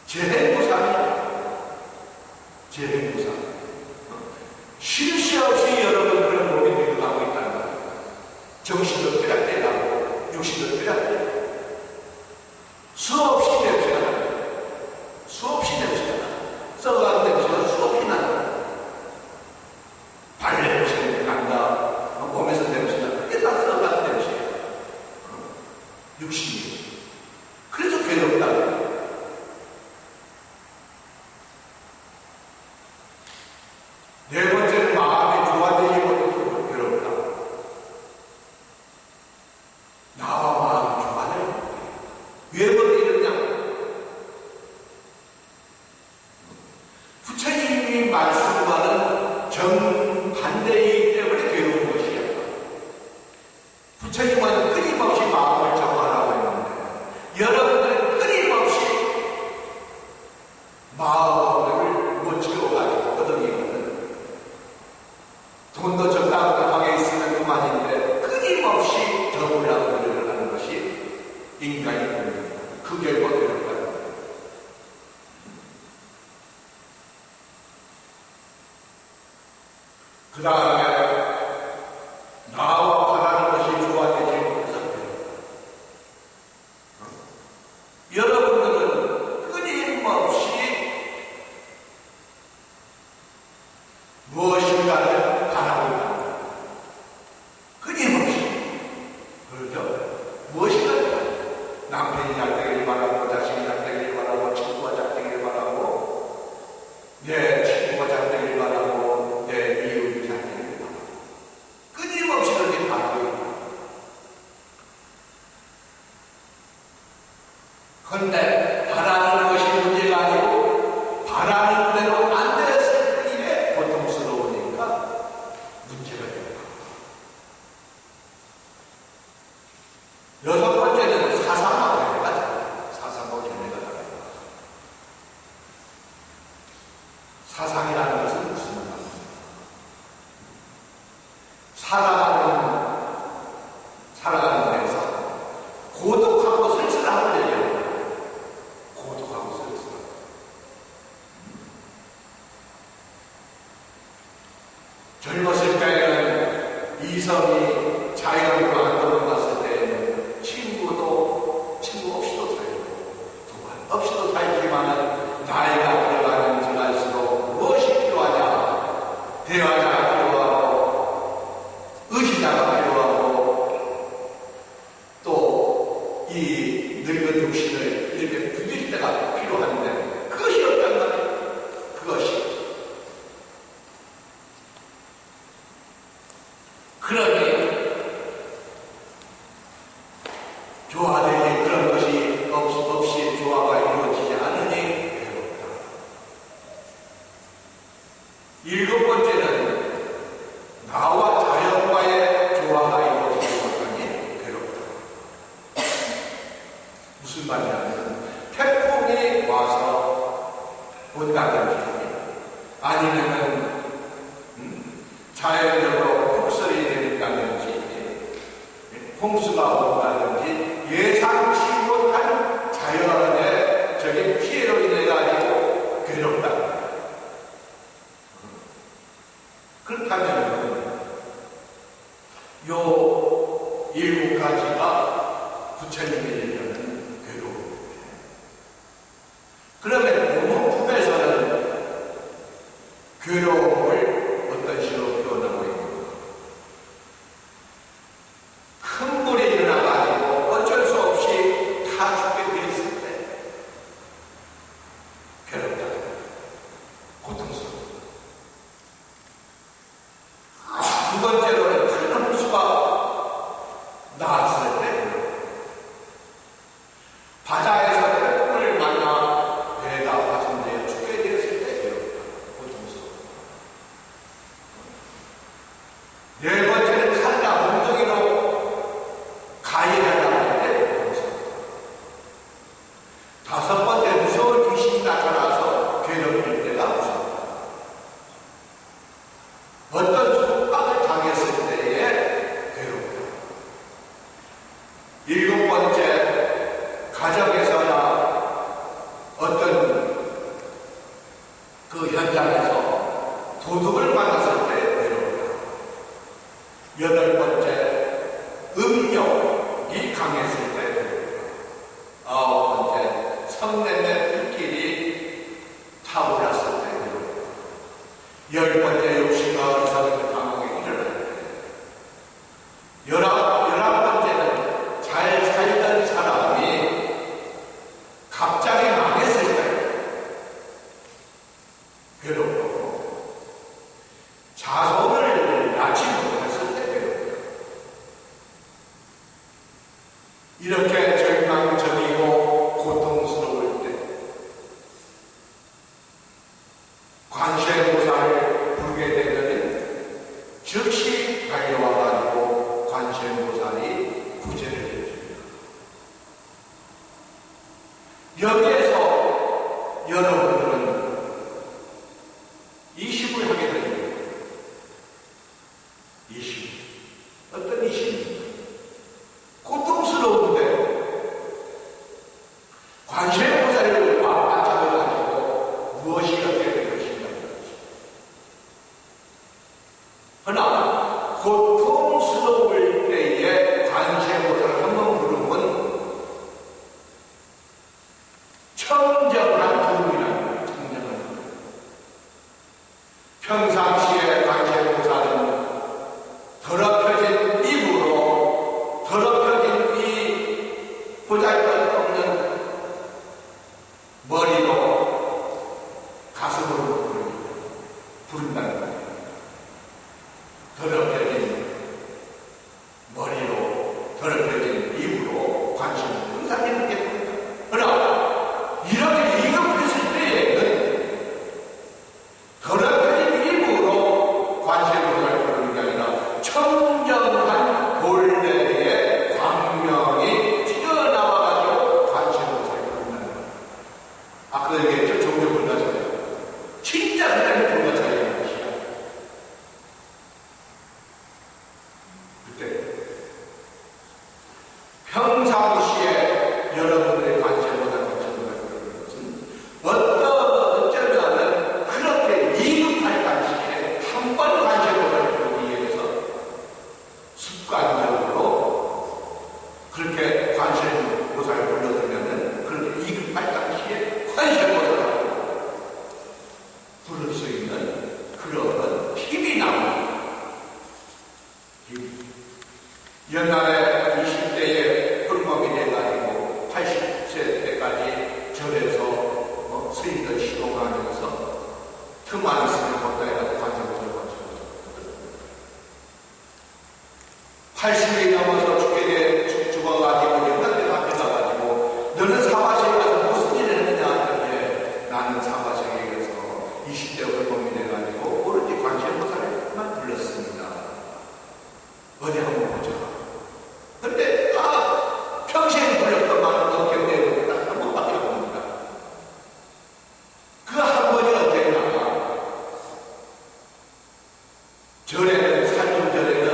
재행무상. 쉴 새 없이 여러분들은 몸이 늙어가고 있다는 거예요. 정신도 퇴락되고 육신도 퇴락되고 수없이 냄새가 나요. 수없이 냄새가 나요. 썩어가는 냄새가 수없이 나요. 발냄새, 말씀과는 정반대이기 때문에 괴로운 것이야. 부처님은 끊임없이 마음을 정화하라고 했는데 여러분들은 끊임없이 마음을 못 채워가지고 거듭이거든. 돈도 적당하게 있으면 그만인데 끊임없이 적으려고 노력을 하는 것이 인간의 본능이다. 그 결과 괴롭다. 그 다음에 나와 바라는 것이 조화되지 못해서 여러분들은 끊임없이 무엇인가를 바라고 있다. 끊임없이. 그렇죠? 무엇인가를 바라고 남편이 잘 되길 바라고, 자식이 잘 되길 바라고, 친구가 잘 되길 바라고, 내 친구가 잘 되길 바라고, 내 이웃이 잘 되길 바라고. 끊임없이 그렇게 바라고 있다. 그런데 바라는 것이 문제가 아니고 바라는 대로 안 됐을 때에 고통스러우니까 문제가 된다. 여섯 번째는 사상하고 견해가 다르다. 사상하고 견해가 다르다. 사상이라는 것은 무슨 말입니까? 살아가는 데서 고독하고 쓸쓸함을 얘기합니다. 고독하고 쓸쓸함. 젊었을 때는 이성이 자연으로 안 돌아갔을 때는 친구 없이도 살고 두 없이도 살지만은 나이가 들어가는 들어갈수록 무엇이 필요하냐? 대화자가 필요하고 의지자가 필요하고 또 이 늙은 육신을 이렇게 부릴 때가 필요한데 그것이 없단 말이에요. 그것이. 그러니 조화되니 그런 것이 없이 조화가 이루어지지 않으니 괴롭다. 일곱 번째는 나와 자연과의 조화가 이루어지지 못하니 괴롭다. 무슨 말이냐면 태풍이 와서 온다든지 아니면은 자연적으로 폭설이 내린다든지 홍수가 온다든지 예상치 못한 자연의 적인 피해로 인해 가지고 괴롭다. 그렇다면 요 일곱 가지가 부처님이 얘기하는 괴로움입니다. 그러면 부모 품에서는 괴로움을 어떤 식으로 표현하고 있는가? 큰 물이 일어나가지고 어쩔 수 없이 다 죽게 돼 있을 때 괴롭다. 고통스럽다. 두 번째로는 큰 홍수가 나왔을 때 괴롭다. 바다에서 태풍을 만나 배가 파손되어 죽게 되었을 때 괴롭다. 고통스럽다. 네 번째는 칼과 몽둥이로 가해하려고 할 때 고통스럽다. 다섯 번째 무서운 귀신이 나타나서 괴롭힐 때가 무섭다. 어떤 속박을 당했을 때에 괴롭다. 일곱 번째 가정에서나 어떤 그 현장에서 도둑을 만났을 때 괴롭다. 여덟 번째 음욕이 강했을 때 괴롭다. 아홉 번째 성냄의 불길이 타올랐을 때 괴롭다. 열 번째 욕심과 어리석은 감옥에 일어날 때. 열한 번째는 잘 살던 사람이 갑자기 망했을 때 괴롭고, 자손을 낳지 못했을 때 괴롭다. 이렇게 절망적이고 고통스러울 때 관세음보살 그러나 고통스러울 때에 관세음보살을 한번 부르면 청정한 부름이라는 거예요. 청정한 부름. 평상시에 관세음보살은 더럽혀진 입으로, 더럽혀진 이 보잘것없는 머리로 가슴으로 부른다는 거예요. 더럽혀진 머리로, 더럽혀진 입으로 관심을 항상 이렇게 부른다. 그러나 이렇게 이급했을 때에는 더럽혀진 입으로 관심을 부르는 게 아니라 청정한 본래의 광명이 튀어나와가지고 관심을 부른다는 거예요. 아까 얘기했죠? 종교 불가사예요. 진짜 그냥 불가사예요. 평상시에 여러분들의 관심보다 관심을 가지는 것은 어쩌면은 그렇게 이급할 당시에 한 번 관심을 가지기 위해서 습관적으로 그렇게 관심보살을 불러들면은 그렇게 이급할 당시에 관심보살을 부를 수 있는 그런 힘이 나옵니다. 옛날에 20대에 홀몸이 돼가지고 80세 때까지 절에서 스님들 시도를 하면서 틈만 있으면 걷다 해가지고 관세음보살을 가르쳐줬어요. 80이 넘어서 죽어가지고 옛날 때 앞에 가가지고 너는 사바세에 가서 무슨 일을 했느냐 했더니 나는 사바세에 가서 20대 홀몸이 돼가지고 오로지 관세음보살만 불렀습니다. 어디 한번 보자. 근데 평생 불렸던 말은 넘겨내고 딱 한 번밖에 없습니다. 그 한 번이 어땠나? 절에는, 살림절에는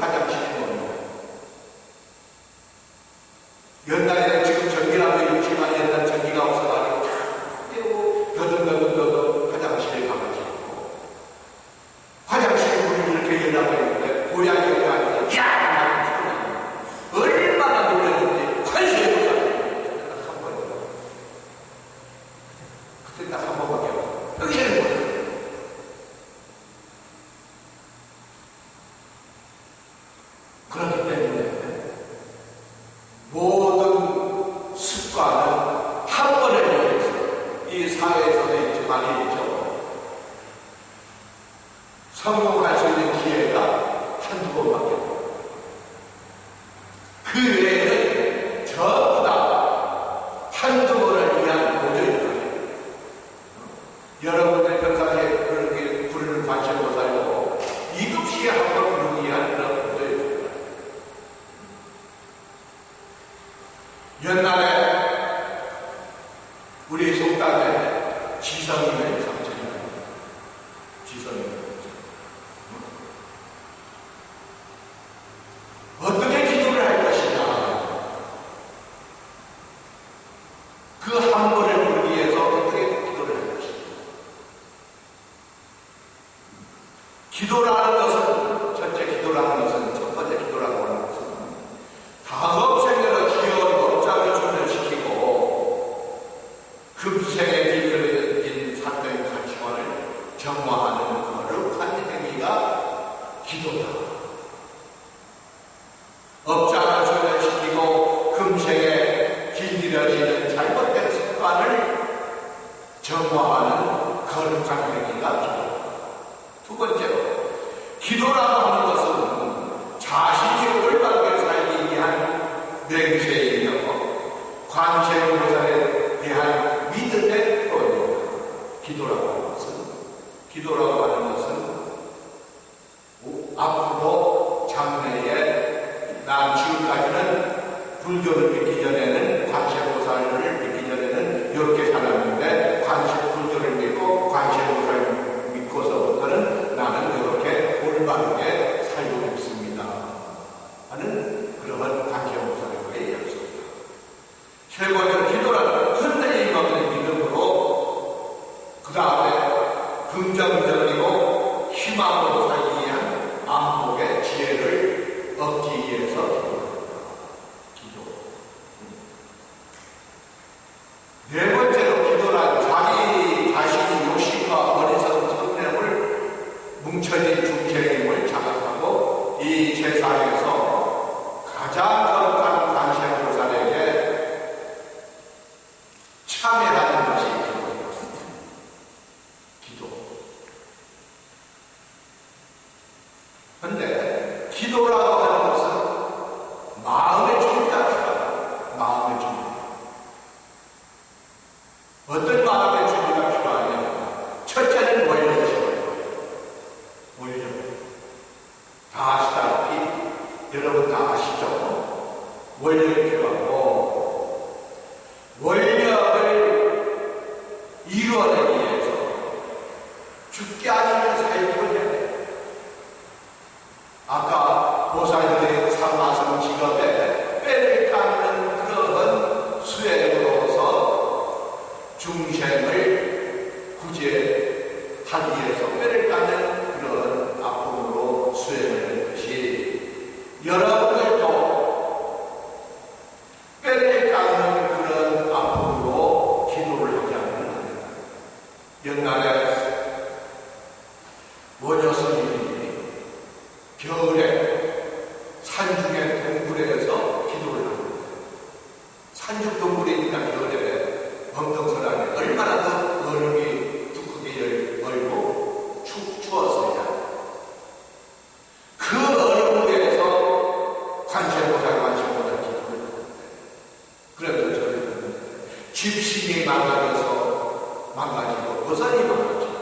화장실이 뭡니다. 옛날에는 지금 전기라도 있지만 옛날 전기가 없어가지고 떼고 더듬더듬 화장실에 가가지고 화장실에 물이 이렇게 연락을 했는데 고양이가 아니라 야! 얼마나 놀랐는지 관세음보살을 한 번이요. 그때 딱 한 번밖에 없어요. 평생을 못해요. 그렇기 때문에 모든 습관은 한 번에 모여있어요. 이 사회에서도 있지만 말이죠. 성공할 수 있는 기회가 한두 번밖에 없어요. 그 외에는 전부 다 한두 번을 위한 모조입니다. 여러분들 평상시에 그렇게 부르는 관세음보살도 이급시에 한 번 부르기 위한 그런 모조입니다. 옛날에 우리 속담에 지성이면 삼천이다. 지성이면 어떻게 기도를 할 것이냐. 그 한 번을 부르기 위해서 어떻게 기도를 할 것이냐. 기도라는 것은, 첫째 기도라는 것은, 첫 번째 기도라고 하는 것은 다급생으로 지어온 법장을 충전시키고 금생에 비결해진 산도의 가치관을 정화하는 거룩한 행위가 기도다. 업장을 소멸시키고 금생에 길들여지는 잘못된 습관을 정화하는 거룩한 행위가 기도다. 두 번째로, 기도라고 하는 것은 자신이 올바르게 살기 위한 맹세이며 관세음보살에 대한 믿음의 표현입니다. 기도라고 하는 것은 앞으로 장래에 난 지금까지는 불교를 믿기 전에는 관세음보살을 믿기 전에는 이렇게 살았는데 불교를 믿고 관세음보살을 믿고서부터는 나는 이렇게 올바르게 살고 있습니다 하는 그러한 관세음보살의 약속입니다. 결국은 기도라는 흔들림 없는 믿음으로 그 다음에 긍정적이고 희망으로 살기 위한 만복의 지혜를 얻기 위해서 기도. 네 번째로 기도란 자기 자신의 욕심과 어리석은 성냄을 뭉쳐진 중생임을 자각하고 이 세상에서 가장 거룩한 관세음보살에게 참여하는 것이 기도입니다. 기도. 그런데 기도라고 하는 것은 마음의 준비가 필요합니다. 마음의 준비. 어떤 마음의 준비가 필요하냐면 첫째는 원력이죠. 원력. 다 아시다시피 여러분 다 아시죠? 원력이 필요하고 원력을 이루어내기 위해서 죽게 아니면 살기를 해야 돼요. 아까 보살들의 삼마성 직업에 뼈를 깎는 그런 수행으로서 중생을 구제하기 위해서 뼈를 깎는 그런 아픔으로 수행을 했듯이 여러분들도 뼈를 깎는 그런 아픔으로 기도를 하지 않으면 안 된다. 옛날에 원효스님이 겨울에 산중의 동굴에서 기도를 합니다. 산중 동굴이니까 겨울에 엉덩선안에 얼마나 더 얼음이 두껍게 얼고 추웠어요. 그 얼음 위에서 관세음보살 기도를 합니다. 그래도 저는 집신이 망가지고 보살이 망가지고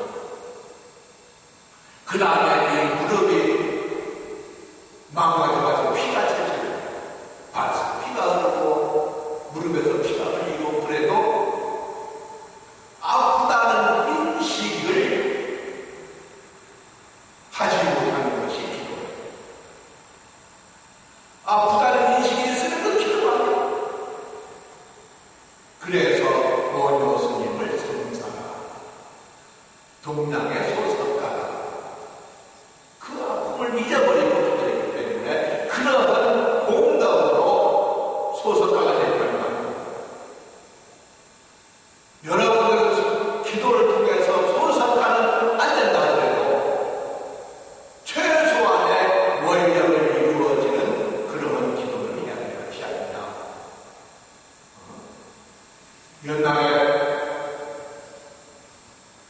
그 다음에 이 무릎이 망가져가지고 피가 철철 봤어. 피가 흐르고 무릎에서 피가 흘리고 그래도 아프다는 인식을 하지 못하는 것이 기도예요. 아프다는 인식이 있으면 그 기도하는. 그래서 원효 스님을 성사라 동양의 소석가라 그 아픔을 잊어버리고 기도했기 때문에 그러한 공덕으로 소석가가 되는 겁니다. 여러분들은 기도를 통해서 소석가는 안 된다 하더라도 최소한의 원력을 이루어지는 그러한 기도를 해야 되는 것이 아니냐. 옛날에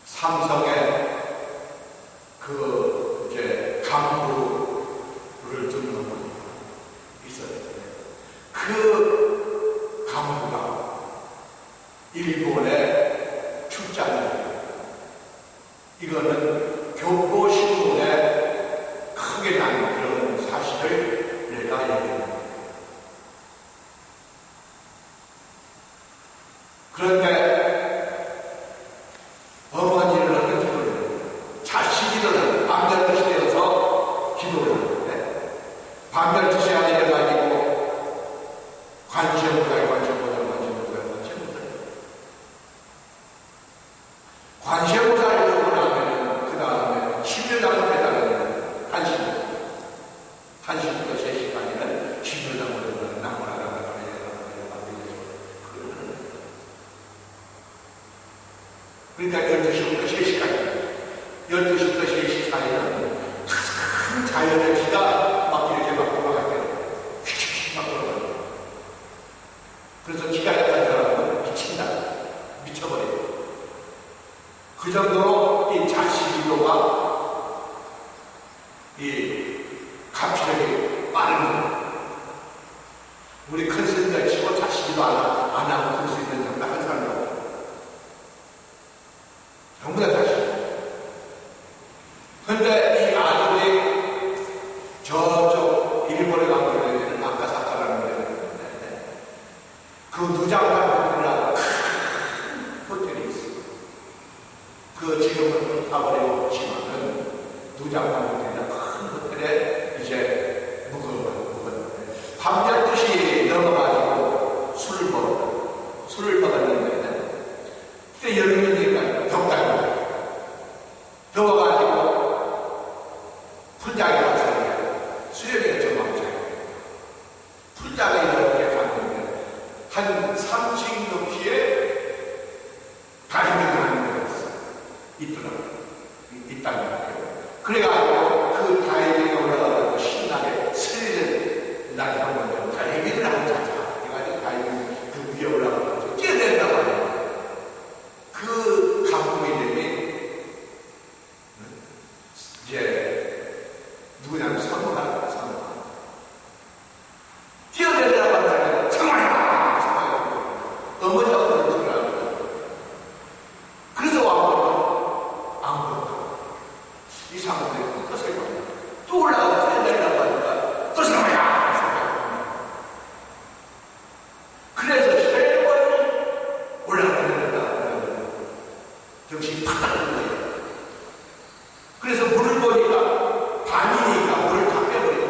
삼성에 강부를 두는 분이 있었는데 그 강부가 일본의 출장이에요. 이거는 교포신문에 크게 난 그런 사실을 내가 얘기합니다. 그런데 어머니를 하는 기도를 자식이들은 반별뜻이 되어서 기도를 하는데 반별뜻이 아니라가지고 관세음보살 관세음보살 되고 나면 그 다음에 10여장을 해달라는 한시부터 3시까지는 10여장을 나무라라고 그러니까 12시부터 3시까지 12시부터 3시 사이는 큰 자연의 기가 막 이렇게 막 돌아갈 때 휙휙 막 돌아가요. 그래서 기가 약한 사람은 미친다. 미쳐버려요. 그 정도로 이 자식이도가 이 갑질력이 빠른 거예요. 우리 큰 스님들 치고 자식이도 안 하고 볼 수 있는 정도 한 사람이라고. 전부 다 자식. 근데 이 아들이 저쪽 일본에 가고 있는 아카사카라는 데를 있는데 그 누장관 호텔이라고 큰 호텔이 있어요. 그 지금은 타버리지만은 누장관 호텔이나 큰 호텔에 이제 묵었는데 밤 12시 넘어가지고 술을 먹었는데 그때 여름이니까 덥다고 더워가지고 풀장에 가서 그래가지고 그 다이빙에 올라가서 신나게 스릴을 나게 한 거죠. 다이빙을 하는 자자. 그래가지고 다이빙 그 위에 올라가서 뛰어낸다고 하죠. 그 감독 이름이 이제 누구냐면 선우라. 뛰어내려고 한다면 정말이다! 어머니가 그런 소리를 하거든요. 그래서 왕건은 아무것도 이 사람들이 또 세고 또 올라가서 뛰어내려고 하니까 또 세고야! 그래서 세 번이 올라가려고 정신이 팍 닫는 거예요. 그래서 물을 보니까 반이니까 물을 다 빼버려요.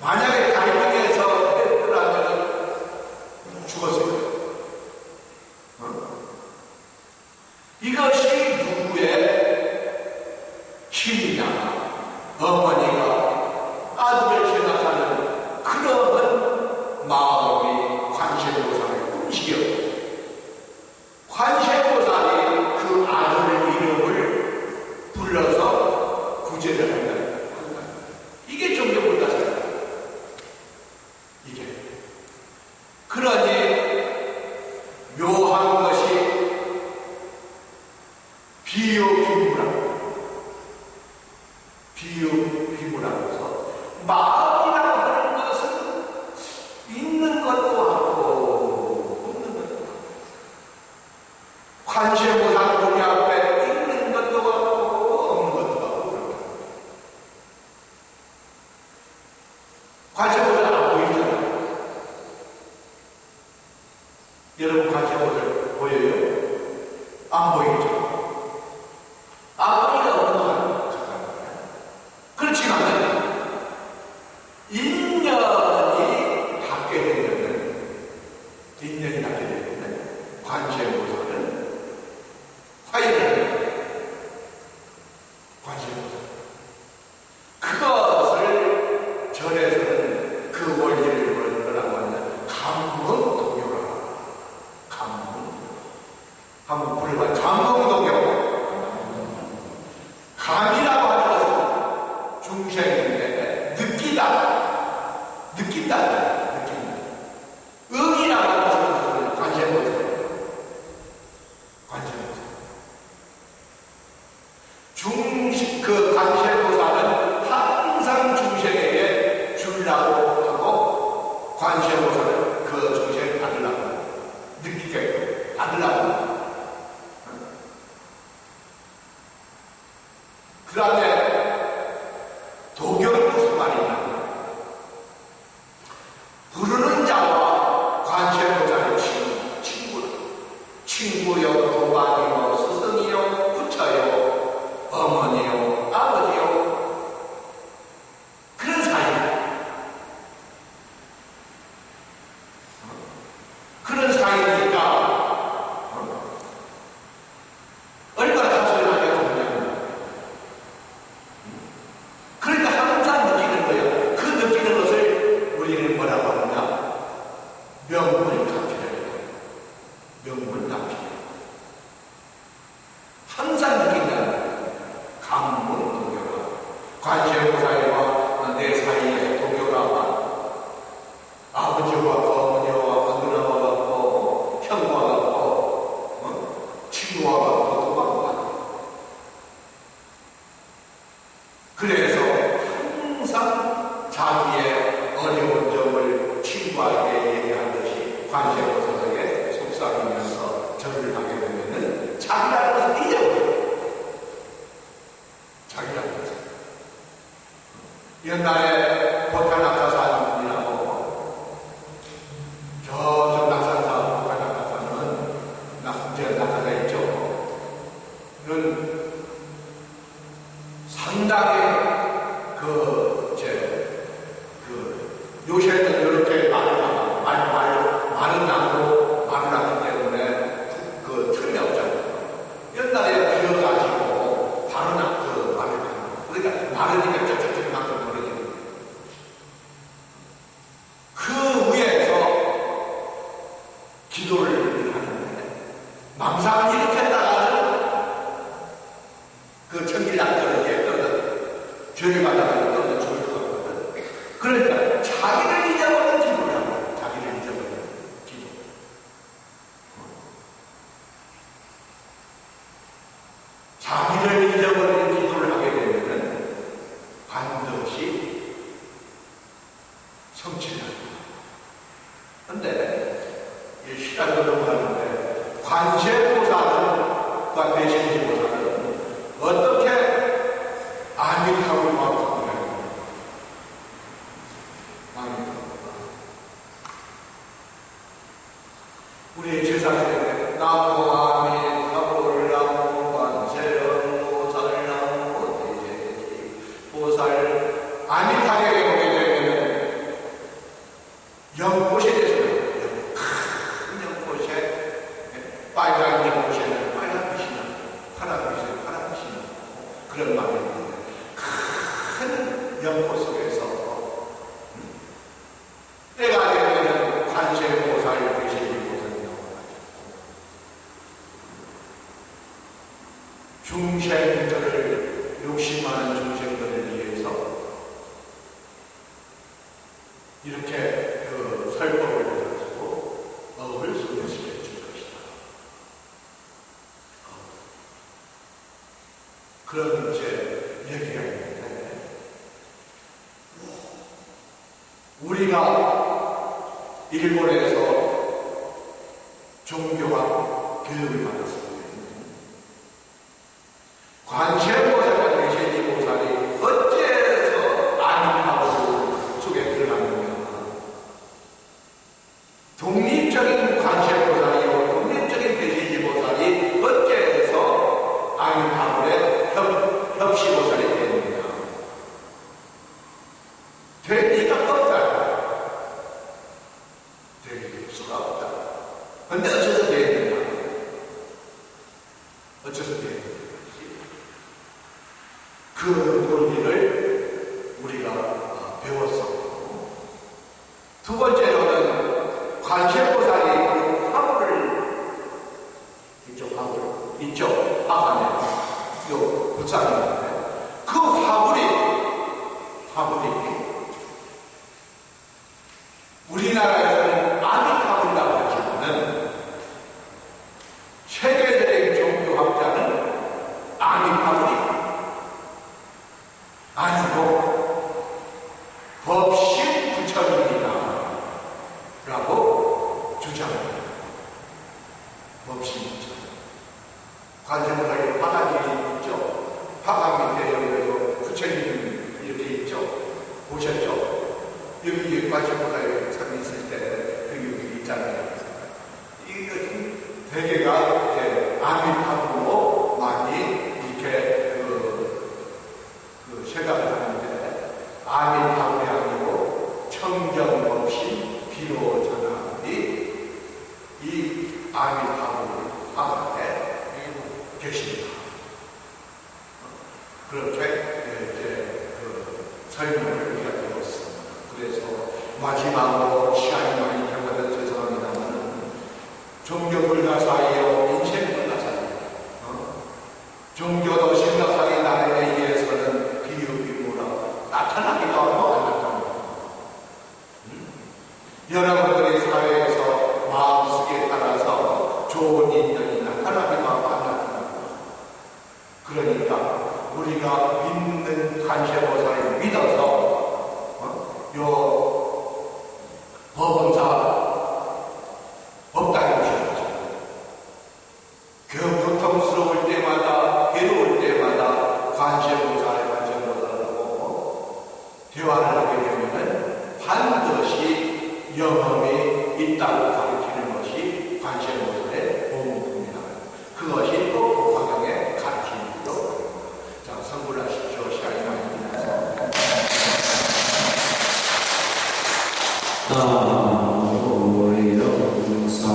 만약에 다이빙에서 했더라면 죽었을 거예요. 이것이 누구의 힘이냐? 어머니가 아들을 생각하는 그러한 마음이 관세음보살의 음식이었고, 관세음보살이 그 아들 이름을 불러서 구제를 한다. 이게 종교불가사예요. 이게. 그러니 묘한 것이 비유비무라고 해서 마음이라고 하는 것은 있는 것도 하고 없는 것도 하고, 관세음보살 우리 앞에 있는 것도 하고 없는 것도 하고 그렇다. 관세음보살 안 보이잖아요. 여러분 관세음보살 보여요? 안 보이죠? 아버지가 어떠한 그렇지만 인연이 닿게 되면 관세음보살은 화해를 관세음보살 그것을 절에서는 그 원리를 뭐라고 하냐 감흥동요라. 한번 불러봐. 감흥동요. 감이라고 하는 것은 중생인데 느낀다. 응이라고 하는 것은 관세음보살. 그 관세음보살은 항상 중생에게 주려고 하고, 관세음보살은 그 중생을 받으려고, 느끼게 받으려고. 그 다음에 도교는 무슨 말이냐? 부르는 자와 관세음보살의 친구요, 도반이요, 스승이요, 부처요, 어머니요, 아버지요, 그런 사이니까 얼마나 감사하게 되느냐. 그러니까 항상 느끼는 거예요. 그 느끼는 것을 우리는 뭐라고 하느냐? 명문답히래요. 항상 느낀다는 거예요. 감문도교가 관세음보살과 내 사이에 도교가 아버지와 어머니와 누나와 같고 형과 같고 친구와 같고 도망과 같고, 그래서 항상 자기의 어려운 점을 친구에게 얘기하듯이 관세음보살에게 속삭이면서 절을 하게 되면은 자기라는 것을 잊어버려요. 자기라는 것을. 옛날에 보타낙하산이라고 저쪽 낙산사 보타낙하산은 낙제 낙하가 있죠. 그런 상당히 요새는 이렇게 마른 나무로 말을 하기 때문에 그 틈이 없잖아요. 옛날에 비어가지고 바로 말을 하는 거. 그러니까 마르니까 쩍쩍쩍 나고 그러거든요. 그 위에서 기도를 하는데 망상을 일으켰다가는 그 천길락 떨어지게 죄를 받아가지고 떨어져 죽을 것 같거든. 그러니까 자기를 잊어버리는 기도를 하고 자기를 잊어버리는 기도. 자기를 잊어버리는 기도를 하게 되면 반드시 성취를 합니다. 그런데 이 시간으로 하는데 관세보살과 대신지보살은 어떻게 아밀하고 마음하고 우리의 제사에 나무 아밀하고 나무 관세음보살 나무 대신지보살 아밀하게 보게 되면 연꽃에 대해서는 큰 연꽃에 빨간 연꽃에는 빨간 빛이 나고 파란 빛에 파란 빛이 나고 그런 마음이 있는데 큰 연꽃 속에서 때가 되면 관세음보살 대신지보살이 나와가지고 중생들을 욕심 많은 중생들을 위해서 이렇게 설법을 해가지고 업을 소개시켜 줄 것이다. 그런 이제 얘기가 있는데 우리가 일본에서 종교학 교육을 받았습니다. 관세음보살과 대신지보살이 어째서 아밀하고 속에 들어갔느냐. 독립적인 관세음보살이요 독립적인 대신지보살이 어째서 아밀하고의 협시보살이 됐느냐. 될 리가 없다. 될 수가 없다. 근데 어째서 됐느냐. 어째서 됐느냐. 그 논리를 우리가 배웠었고, 두 번째로는 관세음보살이 화불을 이쪽 화불 이쪽 화관에 요 불상인데 그 화불이 우리나라에서는 아밀화불이라고 하지만은 세계적인 종교학자는 아밀화불이 아니고 법신 부처님이다 라고 주장합니다. 법신 부처님. 관세음보살이 화관이 있죠. 화관 밑에 여기서 부처님 이렇게 있죠. 보셨죠? 여기 관세음보살이 참 있을 때 여기 있잖아요. 이거 대개가 이제 아밀화불로 많이 이렇게 생각을 하는데 아밀화불이 아니고 청정법신 비로자나불이 이 아밀화불 화관에 계십니다. 그렇게 이제 설명을 우리가 들었습니다. 그래서 마지막으로 시간이 많이 경과돼 죄송합니다만 종교 불가사의요 인생 불가사의요. 종교도 심각하게 나름에 의해서는 비유비무라 나타나기도 하고 안 나타나고 여러분들의 사회에서 마음속에 따라서 좋은 인연이 나타나기도 하고 안 나타나고 그러니까 우리가 믿는 관세음보살을 믿어서 요 법원사 법당에 오셔가지고 고통스러울 때마다 괴로울 때마다 관세음보살하고 대화를 하게 되면은 반드시 영험이 있다고 가르치는 것이 관세음보살의 본분입니다. 그것이 또 화경의 가르침이기도 합니다. 자, 선물하십시오. 시간이 많이 지나서. 사물려 수사